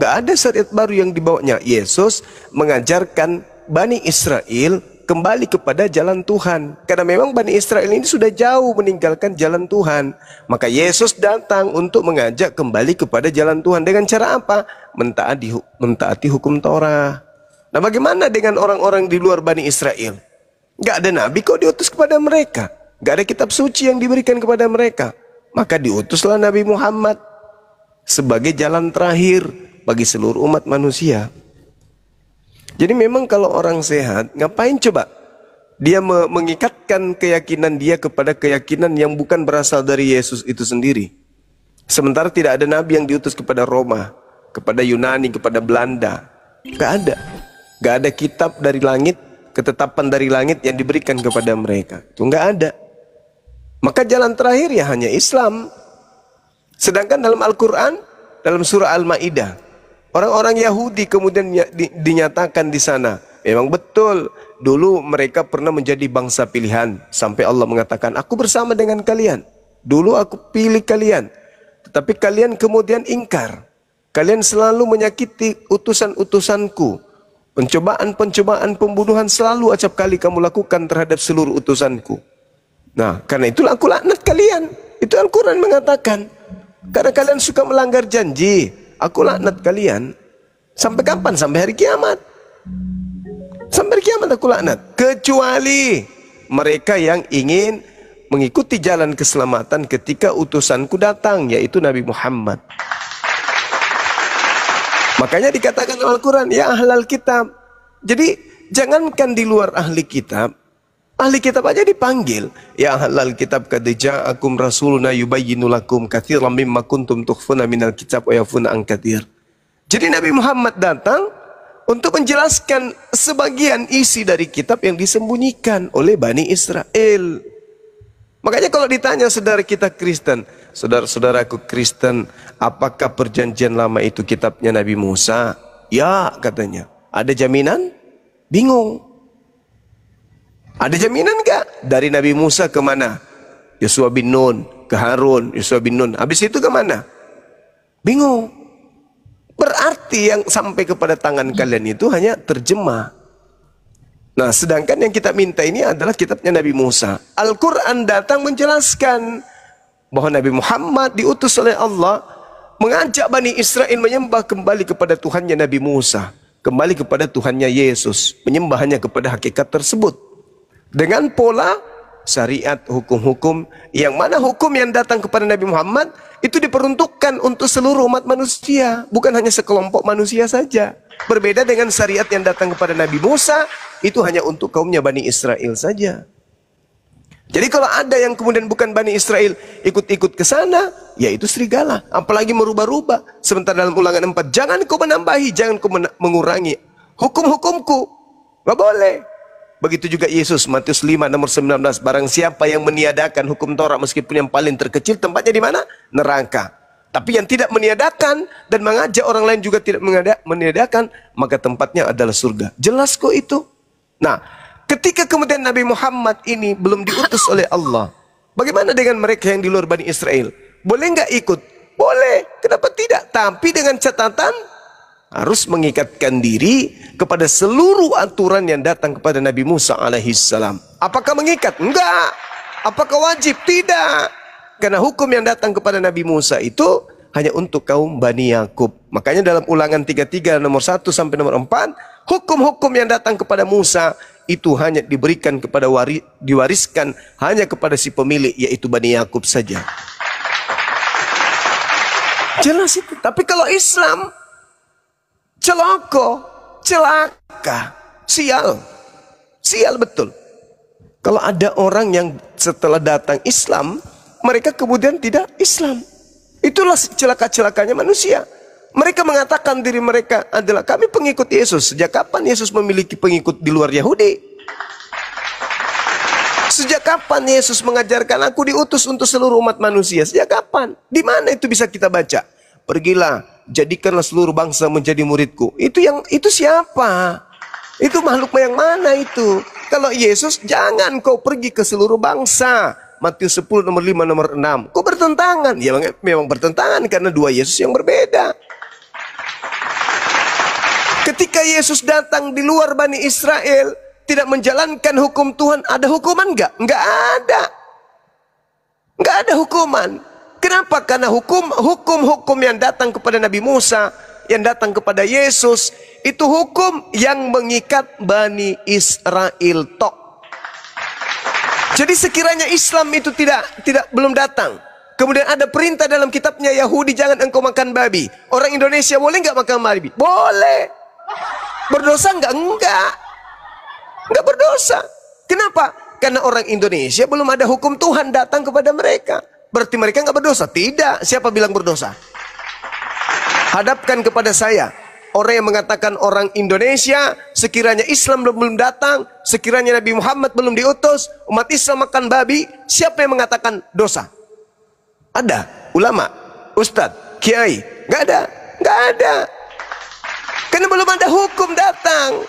Nggak ada syariat baru yang dibawanya. Yesus mengajarkan Bani Israel kembali kepada jalan Tuhan. Karena memang Bani Israel ini sudah jauh meninggalkan jalan Tuhan. Maka Yesus datang untuk mengajak kembali kepada jalan Tuhan. Dengan cara apa? Mentaati hukum Torah. Nah, bagaimana dengan orang-orang di luar Bani Israel? Nggak ada nabi kok diutus kepada mereka. Nggak ada kitab suci yang diberikan kepada mereka. Maka diutuslah Nabi Muhammad. sebagai jalan terakhir bagi seluruh umat manusia. Jadi memang kalau orang sehat, ngapain coba dia mengikatkan keyakinan dia kepada keyakinan yang bukan berasal dari Yesus itu sendiri. Sementara tidak ada nabi yang diutus kepada Roma, kepada Yunani, kepada Belanda. Gak ada. Gak ada kitab dari langit, ketetapan dari langit yang diberikan kepada mereka. Itu gak ada. Maka jalan terakhir ya hanya Islam. Sedangkan dalam Al-Quran, dalam surah Al-Ma'idah, orang-orang Yahudi kemudian dinyatakan di sana, memang betul dulu mereka pernah menjadi bangsa pilihan, sampai Allah mengatakan, aku bersama dengan kalian, dulu aku pilih kalian, tetapi kalian kemudian ingkar, kalian selalu menyakiti utusan-utusanku, pencobaan-pencobaan pembunuhan selalu acap kali kamu lakukan terhadap seluruh utusanku. Nah, karena itulah aku laknat kalian. Itu Al-Quran mengatakan, karena kalian suka melanggar janji, aku laknat kalian. Sampai kapan? Sampai hari kiamat. Sampai hari kiamat aku laknat. Kecuali mereka yang ingin mengikuti jalan keselamatan ketika utusanku datang, yaitu Nabi Muhammad. Makanya dikatakan dalam Al-Quran, ya ahlal kitab. Jadi jangankan di luar ahli kitab, ahli kitab aja dipanggil, ya ahlal kitab qad ja'akum rasuluna yubayyinu lakum katsiran mimma kuntum tukhfuna minal kitab wa yafuna an katsir. Jadi Nabi Muhammad datang untuk menjelaskan sebagian isi dari kitab yang disembunyikan oleh Bani Israel. Makanya kalau ditanya saudara kita Kristen, saudara-saudaraku Kristen, apakah perjanjian lama itu kitabnya Nabi Musa? Ya, katanya. Ada jaminan? Bingung. Ada jaminan enggak? Dari Nabi Musa ke mana? Yosua bin Nun, ke Harun, Yosua bin Nun. Habis itu ke mana? Bingung. Berarti yang sampai kepada tangan kalian itu hanya terjemah. Nah, sedangkan yang kita minta ini adalah kitabnya Nabi Musa. Al-Quran datang menjelaskan bahwa Nabi Muhammad diutus oleh Allah mengajak Bani Israel menyembah kembali kepada Tuhannya Nabi Musa, kembali kepada Tuhannya Yesus, menyembahnya kepada hakikat tersebut. Dengan pola syariat, hukum-hukum, yang mana hukum yang datang kepada Nabi Muhammad itu diperuntukkan untuk seluruh umat manusia, bukan hanya sekelompok manusia saja. Berbeda dengan syariat yang datang kepada Nabi Musa, itu hanya untuk kaumnya Bani Israel saja. Jadi kalau ada yang kemudian bukan Bani Israel ikut-ikut ke sana, ya itu serigala. Apalagi merubah-rubah. Sementara dalam Ulangan 4, jangan kau menambahi, jangan kau mengurangi hukum-hukumku. Gak boleh. Begitu juga Yesus, Matius 5 nomor 19, barang siapa yang meniadakan hukum Taurat meskipun yang paling terkecil, tempatnya di mana? Neraka. Tapi yang tidak meniadakan dan mengajak orang lain juga tidak meniadakan, maka tempatnya adalah surga. Jelas kok itu. Nah, ketika kemudian Nabi Muhammad ini belum diutus oleh Allah, bagaimana dengan mereka yang di luar Bani Israel? Boleh nggak ikut? Boleh. Kenapa tidak? Tapi dengan catatan harus mengikatkan diri kepada seluruh aturan yang datang kepada Nabi Musa alaihissalam. Apakah mengikat? Enggak. Apakah wajib? Tidak. Karena hukum yang datang kepada Nabi Musa itu hanya untuk kaum Bani Yakub. Makanya dalam Ulangan 33 nomor 1 sampai nomor 4, hukum-hukum yang datang kepada Musa itu hanya diberikan kepada diwariskan hanya kepada si pemilik, yaitu Bani Yakub saja. Jelas itu. Tapi kalau Islam, celoko, celaka, sial. Sial betul. Kalau ada orang yang setelah datang Islam, mereka kemudian tidak Islam. Itulah celaka-celakanya manusia. Mereka mengatakan diri mereka adalah kami pengikut Yesus. Sejak kapan Yesus memiliki pengikut di luar Yahudi? Sejak kapan Yesus mengajarkan aku diutus untuk seluruh umat manusia? Sejak kapan? Di mana itu bisa kita baca? Pergilah, jadikanlah seluruh bangsa menjadi muridku. Itu siapa? Itu makhluk yang mana itu? Kalau Yesus, jangan kau pergi ke seluruh bangsa. Matius 10 nomor 5 nomor 6. Kok bertentangan? Ya memang bertentangan karena dua Yesus yang berbeda. Ketika Yesus datang di luar Bani Israel, tidak menjalankan hukum Tuhan, ada hukuman enggak? Enggak ada. Enggak ada hukuman. Kenapa? Karena hukum-hukum yang datang kepada Nabi Musa, yang datang kepada Yesus, itu hukum yang mengikat Bani Israel tok. Jadi sekiranya Islam itu belum datang, Kemudian ada perintah dalam kitabnya Yahudi, jangan engkau makan babi. Orang Indonesia boleh nggak makan babi? Boleh. Berdosa nggak? Enggak. Nggak berdosa. Kenapa? Karena orang Indonesia belum ada hukum Tuhan datang kepada mereka. Berarti mereka nggak berdosa? Tidak. Siapa bilang berdosa? Hadapkan kepada saya orang yang mengatakan orang Indonesia sekiranya Islam belum datang, sekiranya Nabi Muhammad belum diutus, umat Islam makan babi. Siapa yang mengatakan dosa? Ada ulama, ustadz, kiai? Nggak ada, nggak ada. Karena belum ada hukum datang.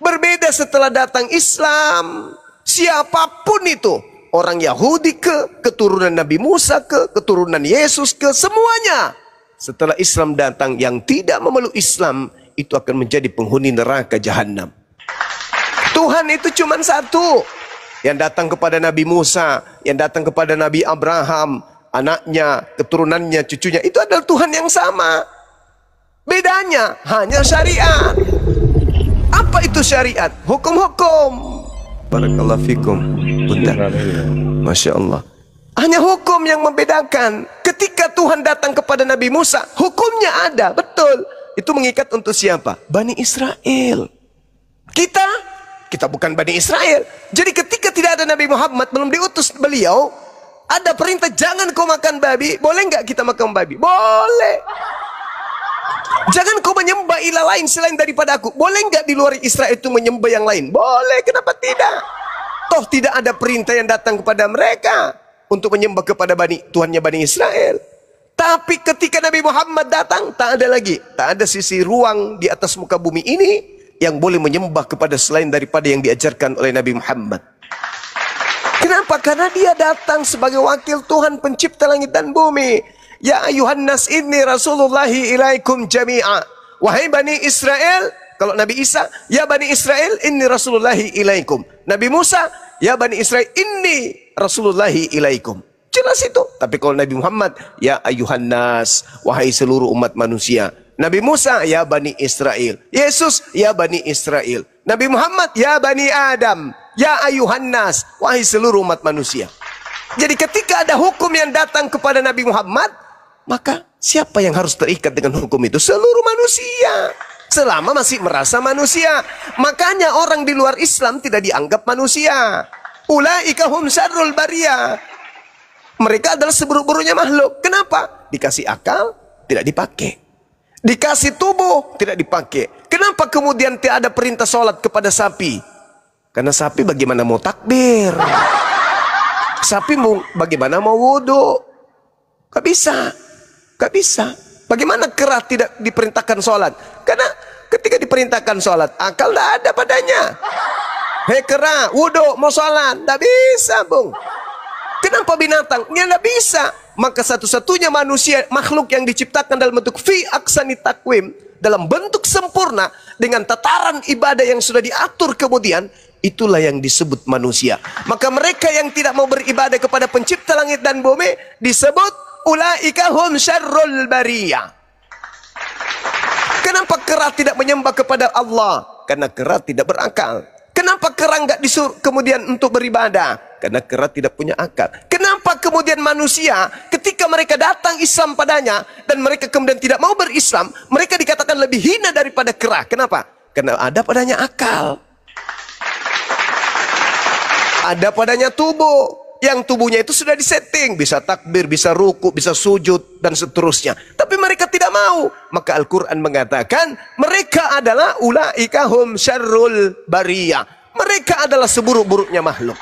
Berbeda setelah datang Islam. Siapapun itu, orang Yahudi ke, keturunan Nabi Musa ke, keturunan Yesus ke, semuanya. Setelah Islam datang, yang tidak memeluk Islam itu akan menjadi penghuni neraka jahanam. Tuhan itu cuma satu. Yang datang kepada Nabi Musa, yang datang kepada Nabi Abraham, anaknya, keturunannya, cucunya, itu adalah Tuhan yang sama. Bedanya hanya syariat. Apa itu syariat? Hukum-hukum. Barakallahu fikum. Bunda. Masya Allah. Hanya hukum yang membedakan. Ketika Tuhan datang kepada Nabi Musa, hukumnya ada, betul. Itu mengikat untuk siapa? Bani Israel. Kita bukan Bani Israel. Jadi ketika tidak ada Nabi Muhammad, belum diutus beliau, ada perintah jangan kau makan babi. Boleh nggak kita makan babi? Boleh. Jangan kau menyembah ilah lain selain daripada aku. Boleh nggak di luar Israel itu menyembah yang lain? Boleh. Kenapa tidak? Toh tidak ada perintah yang datang kepada mereka untuk menyembah kepada Tuhannya Bani Israel. Tapi ketika Nabi Muhammad datang, tak ada lagi. Tak ada sisi ruang di atas muka bumi ini yang boleh menyembah kepada selain daripada yang diajarkan oleh Nabi Muhammad. Kenapa? Karena dia datang sebagai wakil Tuhan pencipta langit dan bumi. Ya ayuhan nas inni rasulullahi ilaikum jami'a. Wahai Bani Israel, kalau Nabi Isa, ya Bani Israel inni rasulullahi ilaikum. Nabi Musa, ya Bani Israel inni rasulullahi ilaikum. Jelas itu. Tapi kalau Nabi Muhammad, ya ayuhan nas, wahai seluruh umat manusia. Nabi Musa, ya Bani Israel. Yesus, ya Bani Israel. Nabi Muhammad, ya Bani Adam. Ya ayuhan nas, wahai seluruh umat manusia. Jadi ketika ada hukum yang datang kepada Nabi Muhammad, maka siapa yang harus terikat dengan hukum itu? Seluruh manusia. Selama masih merasa manusia. Makanya orang di luar Islam tidak dianggap manusia. Ulaika hum syarrul bariyah. Mereka adalah seburuk-buruknya makhluk. Kenapa? Dikasih akal, tidak dipakai. Dikasih tubuh, tidak dipakai. Kenapa kemudian tidak ada perintah sholat kepada sapi? Karena sapi bagaimana mau takbir? Sapi bagaimana mau wudhu? Gak bisa. Gak bisa. Bagaimana kera tidak diperintahkan sholat? Karena ketika diperintahkan sholat, akal tidak ada padanya. Hei kera, wudhu, mau sholat? Tidak bisa, bung. Kenapa binatang? Ya tidak bisa. Maka satu-satunya manusia, makhluk yang diciptakan dalam bentuk fi aksani takwim, dalam bentuk sempurna, dengan tataran ibadah yang sudah diatur kemudian, itulah yang disebut manusia. Maka mereka yang tidak mau beribadah kepada pencipta langit dan bumi disebut ulaika hum syarrul bariyah. Kenapa kera tidak menyembah kepada Allah? Karena kera tidak berakal. Kenapa kera nggak disuruh kemudian untuk beribadah? Karena kera tidak punya akal. Kenapa kemudian manusia ketika mereka datang Islam padanya dan mereka kemudian tidak mau berislam, mereka dikatakan lebih hina daripada kera? Kenapa? Karena ada padanya akal. Ada padanya tubuh. Yang tubuhnya itu sudah disetting. Bisa takbir, bisa ruku, bisa sujud, dan seterusnya. Tapi mereka tidak mau. Maka Al-Quran mengatakan, mereka adalah ulaika hum syarrul bariyah. Mereka adalah seburuk-buruknya makhluk.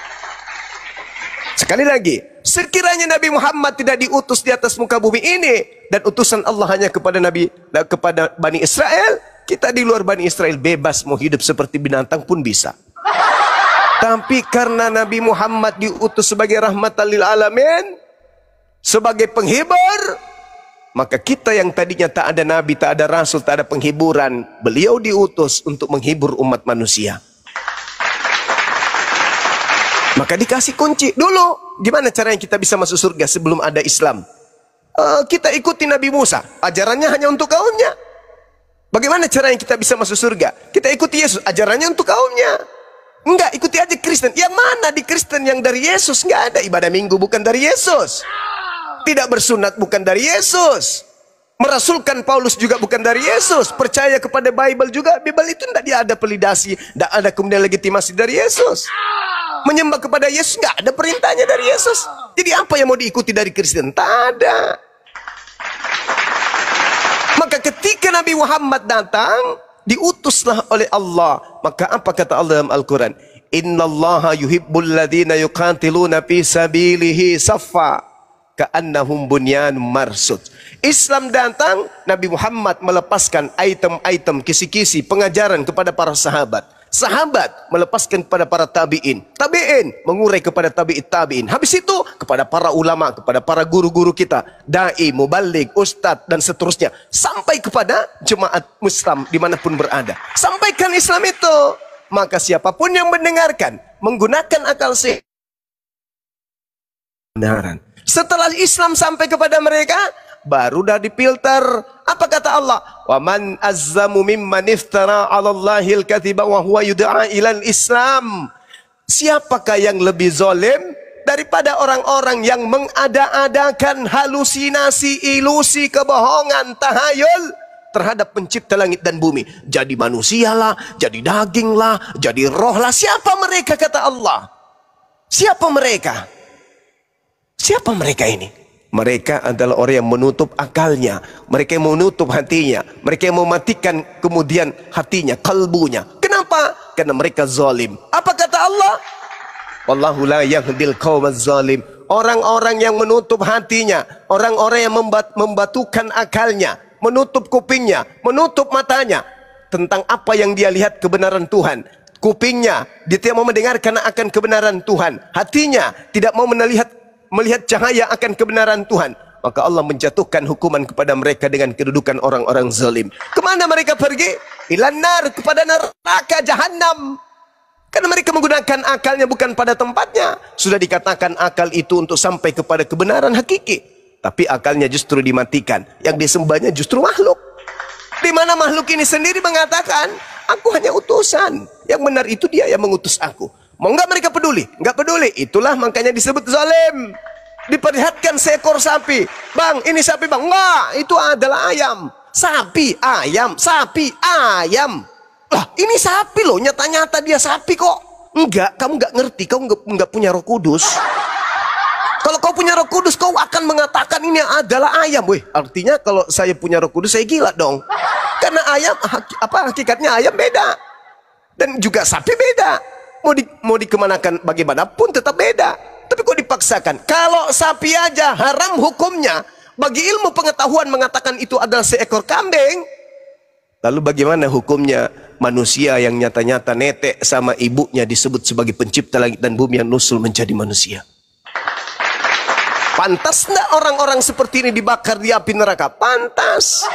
Sekali lagi, sekiranya Nabi Muhammad tidak diutus di atas muka bumi ini, dan utusan Allah hanya kepada kepada Bani Israel, kita di luar Bani Israel bebas mau hidup seperti binatang pun bisa. Tapi karena Nabi Muhammad diutus sebagai rahmatan lil alamin, sebagai penghibur, maka kita yang tadinya tak ada nabi, tak ada rasul, tak ada penghiburan, beliau diutus untuk menghibur umat manusia. Maka dikasih kunci dulu. Gimana caranya kita bisa masuk surga sebelum ada Islam? Kita ikuti Nabi Musa, ajarannya hanya untuk kaumnya. Bagaimana caranya kita bisa masuk surga? Kita ikuti Yesus, ajarannya untuk kaumnya. Enggak, ikuti aja Kristen. Yang mana di Kristen yang dari Yesus? Enggak ada. Ibadah minggu bukan dari Yesus. Tidak bersunat bukan dari Yesus. Merasulkan Paulus juga bukan dari Yesus. Percaya kepada Bible juga. Bible itu tidak ada validasi. Tidak ada kemudian legitimasi dari Yesus. Menyembah kepada Yesus nggak ada perintahnya dari Yesus. Jadi apa yang mau diikuti dari Kristen? Tak ada. Maka ketika Nabi Muhammad datang, diutuslah oleh Allah. Maka apa kata Allah dalam Al-Quran? Innallaha yuhibbul ladhina yuqatiluna fi sabilihi saffa ka'annahum bunyanun marsud. Islam datang, Nabi Muhammad melepaskan item-item kisi-kisi pengajaran kepada para sahabat. Sahabat melepaskan kepada para tabi'in. Tabi'in mengurai kepada tabi'in. Habis itu kepada para ulama, kepada para guru-guru kita, dai, muballigh, ustadz dan seterusnya, sampai kepada jemaat Muslim dimanapun berada. Sampaikan Islam itu. Maka siapapun yang mendengarkan menggunakan akal sehat, kebenaran. Setelah Islam sampai kepada mereka, baru dah difilter. Apa kata Allah? Wa man azzamu mimman iftara 'ala Allahil kadhiba wa huwa yud'a ilal Islam. Siapakah yang lebih zalim daripada orang-orang yang mengada-adakan halusinasi, ilusi, kebohongan, tahayul terhadap pencipta langit dan bumi? Jadi manusialah, jadi daginglah, jadi rohlah. Siapa mereka kata Allah? Siapa mereka? Siapa mereka ini? Mereka adalah orang yang menutup akalnya, mereka yang menutup hatinya, mereka yang mematikan kemudian hatinya, kalbunya. Kenapa? Karena mereka zalim. Apa kata Allah? Wallahu la yahdil qawmaz zalim. Orang-orang yang menutup hatinya, orang-orang yang membatukan akalnya, menutup kupingnya, menutup matanya tentang apa yang dia lihat kebenaran Tuhan. Kupingnya dia tidak mau mendengarkan akan kebenaran Tuhan, hatinya tidak mau melihat cahaya akan kebenaran Tuhan. Maka Allah menjatuhkan hukuman kepada mereka dengan kedudukan orang-orang zalim. Kemana mereka pergi? Ilanar, kepada neraka jahanam. Karena mereka menggunakan akalnya bukan pada tempatnya. Sudah dikatakan akal itu untuk sampai kepada kebenaran hakiki, tapi akalnya justru dimatikan. Yang disembahnya justru makhluk. Di mana makhluk ini sendiri mengatakan, aku hanya utusan. Yang benar itu dia yang mengutus aku. Mau nggak mereka peduli? Nggak peduli. Itulah makanya disebut zalim. Diperlihatkan seekor sapi. Bang, ini sapi bang. Enggak, itu adalah ayam. Sapi, ayam, sapi, ayam. Lah, ini sapi loh. Nyata-nyata dia sapi kok. Enggak, kamu nggak ngerti. Kamu nggak punya Roh Kudus. Kalau kau punya Roh Kudus, kau akan mengatakan ini adalah ayam. Weh, artinya kalau saya punya Roh Kudus, saya gila dong. Karena ayam, hakikatnya ayam beda. Dan juga sapi beda. Mau dikemanakan bagaimanapun tetap beda. Tapi kok dipaksakan? Kalau sapi aja haram hukumnya, bagi ilmu pengetahuan mengatakan itu adalah seekor kambing. Lalu bagaimana hukumnya manusia yang nyata-nyata netek sama ibunya disebut sebagai pencipta langit dan bumi yang nusul menjadi manusia? Pantas enggak orang-orang seperti ini dibakar di api neraka? Pantas.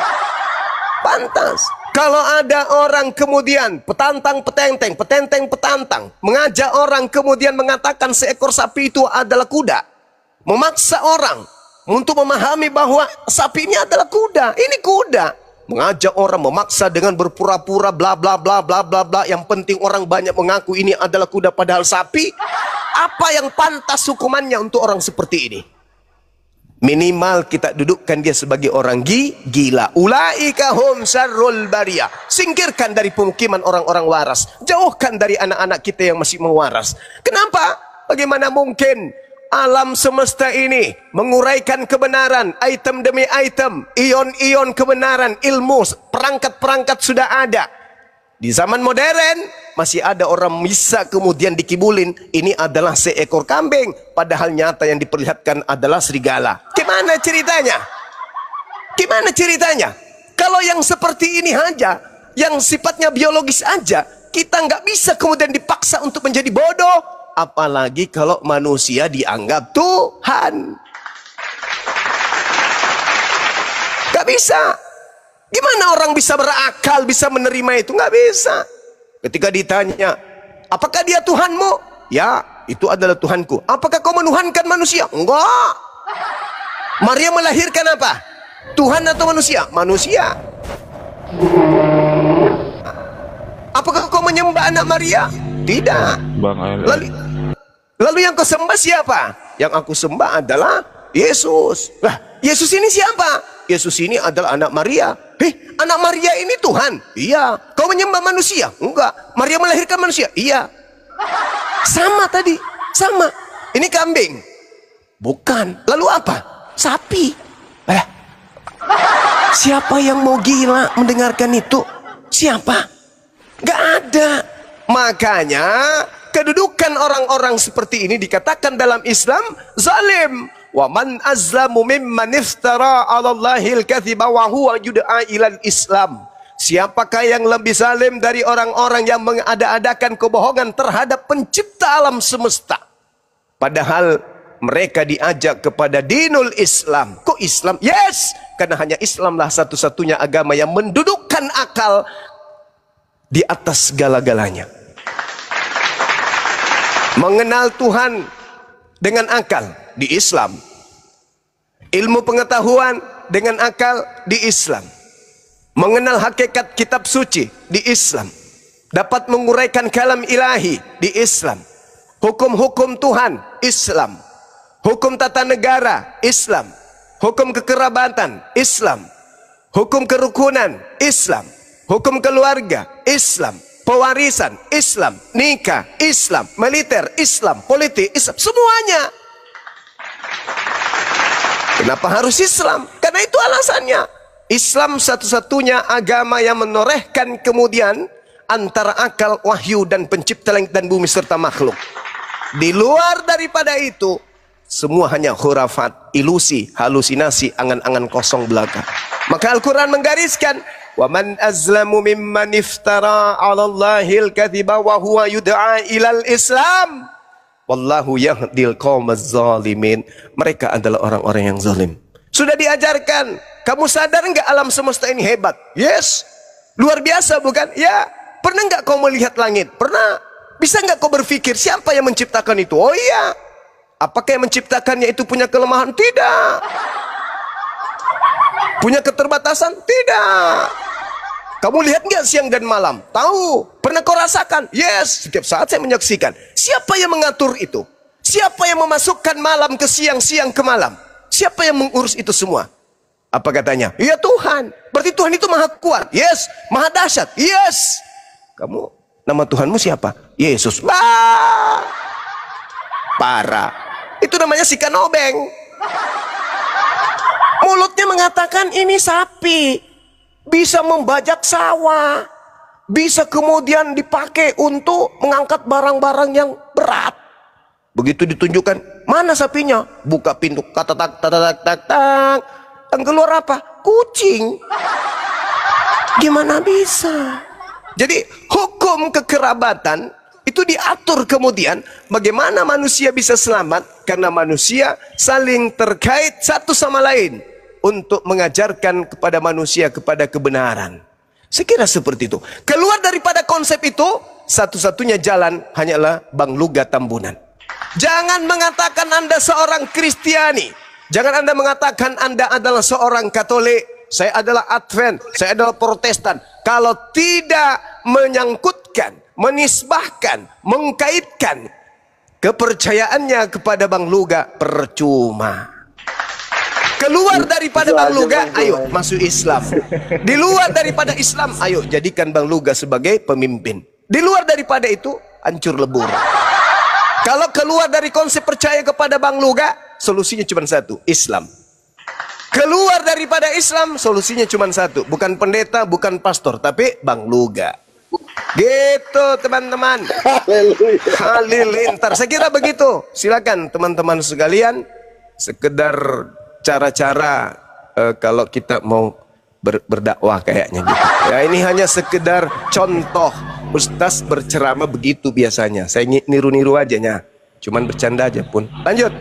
Pantas. Kalau ada orang kemudian petantang, mengajak orang kemudian mengatakan seekor sapi itu adalah kuda, memaksa orang untuk memahami bahwa sapi ini adalah kuda, ini kuda, mengajak orang, memaksa dengan berpura-pura bla bla bla bla bla bla, yang penting orang banyak mengaku ini adalah kuda padahal sapi. Apa yang pantas hukumannya untuk orang seperti ini? Minimal kita dudukkan dia sebagai orang gila. Ulaika hum syarrul bariyah. Singkirkan dari pemukiman orang-orang waras. Jauhkan dari anak-anak kita yang masih mewaras. Kenapa? Bagaimana mungkin alam semesta ini menguraikan kebenaran, item demi item, ion-ion kebenaran, ilmu, perangkat-perangkat sudah ada. Di zaman modern masih ada orang bisa kemudian dikibulin ini adalah seekor kambing, padahal nyata yang diperlihatkan adalah serigala. Gimana ceritanya? Gimana ceritanya? Kalau yang seperti ini aja, yang sifatnya biologis aja, kita nggak bisa kemudian dipaksa untuk menjadi bodoh, apalagi kalau manusia dianggap Tuhan. Gak bisa. Gimana orang bisa berakal, bisa menerima itu? Nggak bisa. Ketika ditanya, apakah dia Tuhanmu? Ya, itu adalah Tuhanku. Apakah kau menuhankan manusia? Enggak. Maria melahirkan apa? Tuhan atau manusia? Manusia. Apakah kau menyembah anak Maria? Tidak. Bang, Lalu yang kau sembah siapa? Yang aku sembah adalah Yesus. Lah, Yesus ini siapa? Yesus ini adalah anak Maria. Anak Maria ini Tuhan? Iya. Kau menyembah manusia? Enggak. Maria melahirkan manusia? Iya. Sama tadi, sama. Ini kambing? Bukan. Lalu apa? Sapi. Siapa yang mau gila mendengarkan itu? Siapa? Gak ada. Makanya kedudukan orang-orang seperti ini dikatakan dalam Islam zalim. Wa man azlamu mimman iftara 'ala Allahil kadziba wa huwa yud'a ilal Islam. Siapakah yang lebih zalim dari orang-orang yang mengada-adakan kebohongan terhadap pencipta alam semesta? Padahal mereka diajak kepada dinul Islam. Kok Islam? Yes, karena hanya Islamlah satu-satunya agama yang mendudukkan akal di atas segala-galanya. Mengenal Tuhan dengan akal di Islam. Ilmu pengetahuan dengan akal di Islam. Mengenal hakikat kitab suci di Islam. Dapat menguraikan kalam ilahi di Islam. Hukum-hukum Tuhan Islam. Hukum tata negara Islam. Hukum kekerabatan Islam. Hukum kerukunan Islam. Hukum keluarga Islam. Pewarisan Islam. Nikah Islam. Militer Islam. Politik Islam. Semuanya. Kenapa harus Islam? Karena itu alasannya. Islam satu-satunya agama yang menorehkan kemudian antara akal, wahyu, dan pencipta langit dan bumi serta makhluk. Di luar daripada itu, semua hanya khurafat, ilusi, halusinasi, angan-angan kosong belaka. Maka Al-Quran menggariskan, wa man azlamu mimman iftara 'ala Allahil kadziba wa huwa yud'a ilal Islam. Wallahu yahdil qaumaz zalimin. Mereka adalah orang-orang yang zalim. Sudah diajarkan. Kamu sadar enggak alam semesta ini hebat? Yes. Luar biasa bukan? Ya. Pernah enggak kau melihat langit? Pernah. Bisa enggak kau berpikir siapa yang menciptakan itu? Oh iya. Apakah yang menciptakannya itu punya kelemahan? Tidak. Punya keterbatasan? Tidak. Kamu lihat nggak siang dan malam? Tahu. Pernah kau rasakan? Yes. Setiap saat saya menyaksikan. Siapa yang mengatur itu? Siapa yang memasukkan malam ke siang, siang ke malam? Siapa yang mengurus itu semua? Apa katanya? Ya Tuhan. Berarti Tuhan itu maha kuat. Yes. Maha dahsyat. Yes. Kamu, nama Tuhanmu siapa? Yesus. Parah. Itu namanya si kanobeng. Mulutnya mengatakan ini sapi. Bisa membajak sawah, bisa kemudian dipakai untuk mengangkat barang-barang yang berat. Begitu ditunjukkan, mana sapinya? Buka pintu, tak. Yang keluar apa? Kucing. Gimana bisa? Jadi hukum kekerabatan itu diatur kemudian bagaimana manusia bisa selamat karena manusia saling terkait satu sama lain. Untuk mengajarkan kepada manusia kepada kebenaran. Saya kira seperti itu. Keluar daripada konsep itu, satu-satunya jalan hanyalah Bang Luga Tambunan. Jangan mengatakan Anda seorang Kristiani. Jangan Anda mengatakan Anda adalah seorang Katolik. Saya adalah Advent. Saya adalah Protestan. Kalau tidak menyangkutkan, menisbahkan, mengkaitkan kepercayaannya kepada Bang Luga, percuma. Keluar daripada Bang Luga, ayo masuk Islam. Di luar daripada Islam, ayo jadikan Bang Luga sebagai pemimpin. Di luar daripada itu, hancur lebur. Kalau keluar dari konsep percaya kepada Bang Luga, solusinya cuma satu, Islam. Keluar daripada Islam, solusinya cuma satu. Bukan pendeta, bukan pastor, tapi Bang Luga. Gitu teman-teman. Halilintar. Saya kira begitu. Silakan teman-teman sekalian. Sekedar cara-cara kalau kita mau berdakwah kayaknya gitu. Ya ini hanya sekedar contoh. Ustaz berceramah begitu biasanya. Saya niru-niru aja nya. Cuman bercanda aja pun. Lanjut.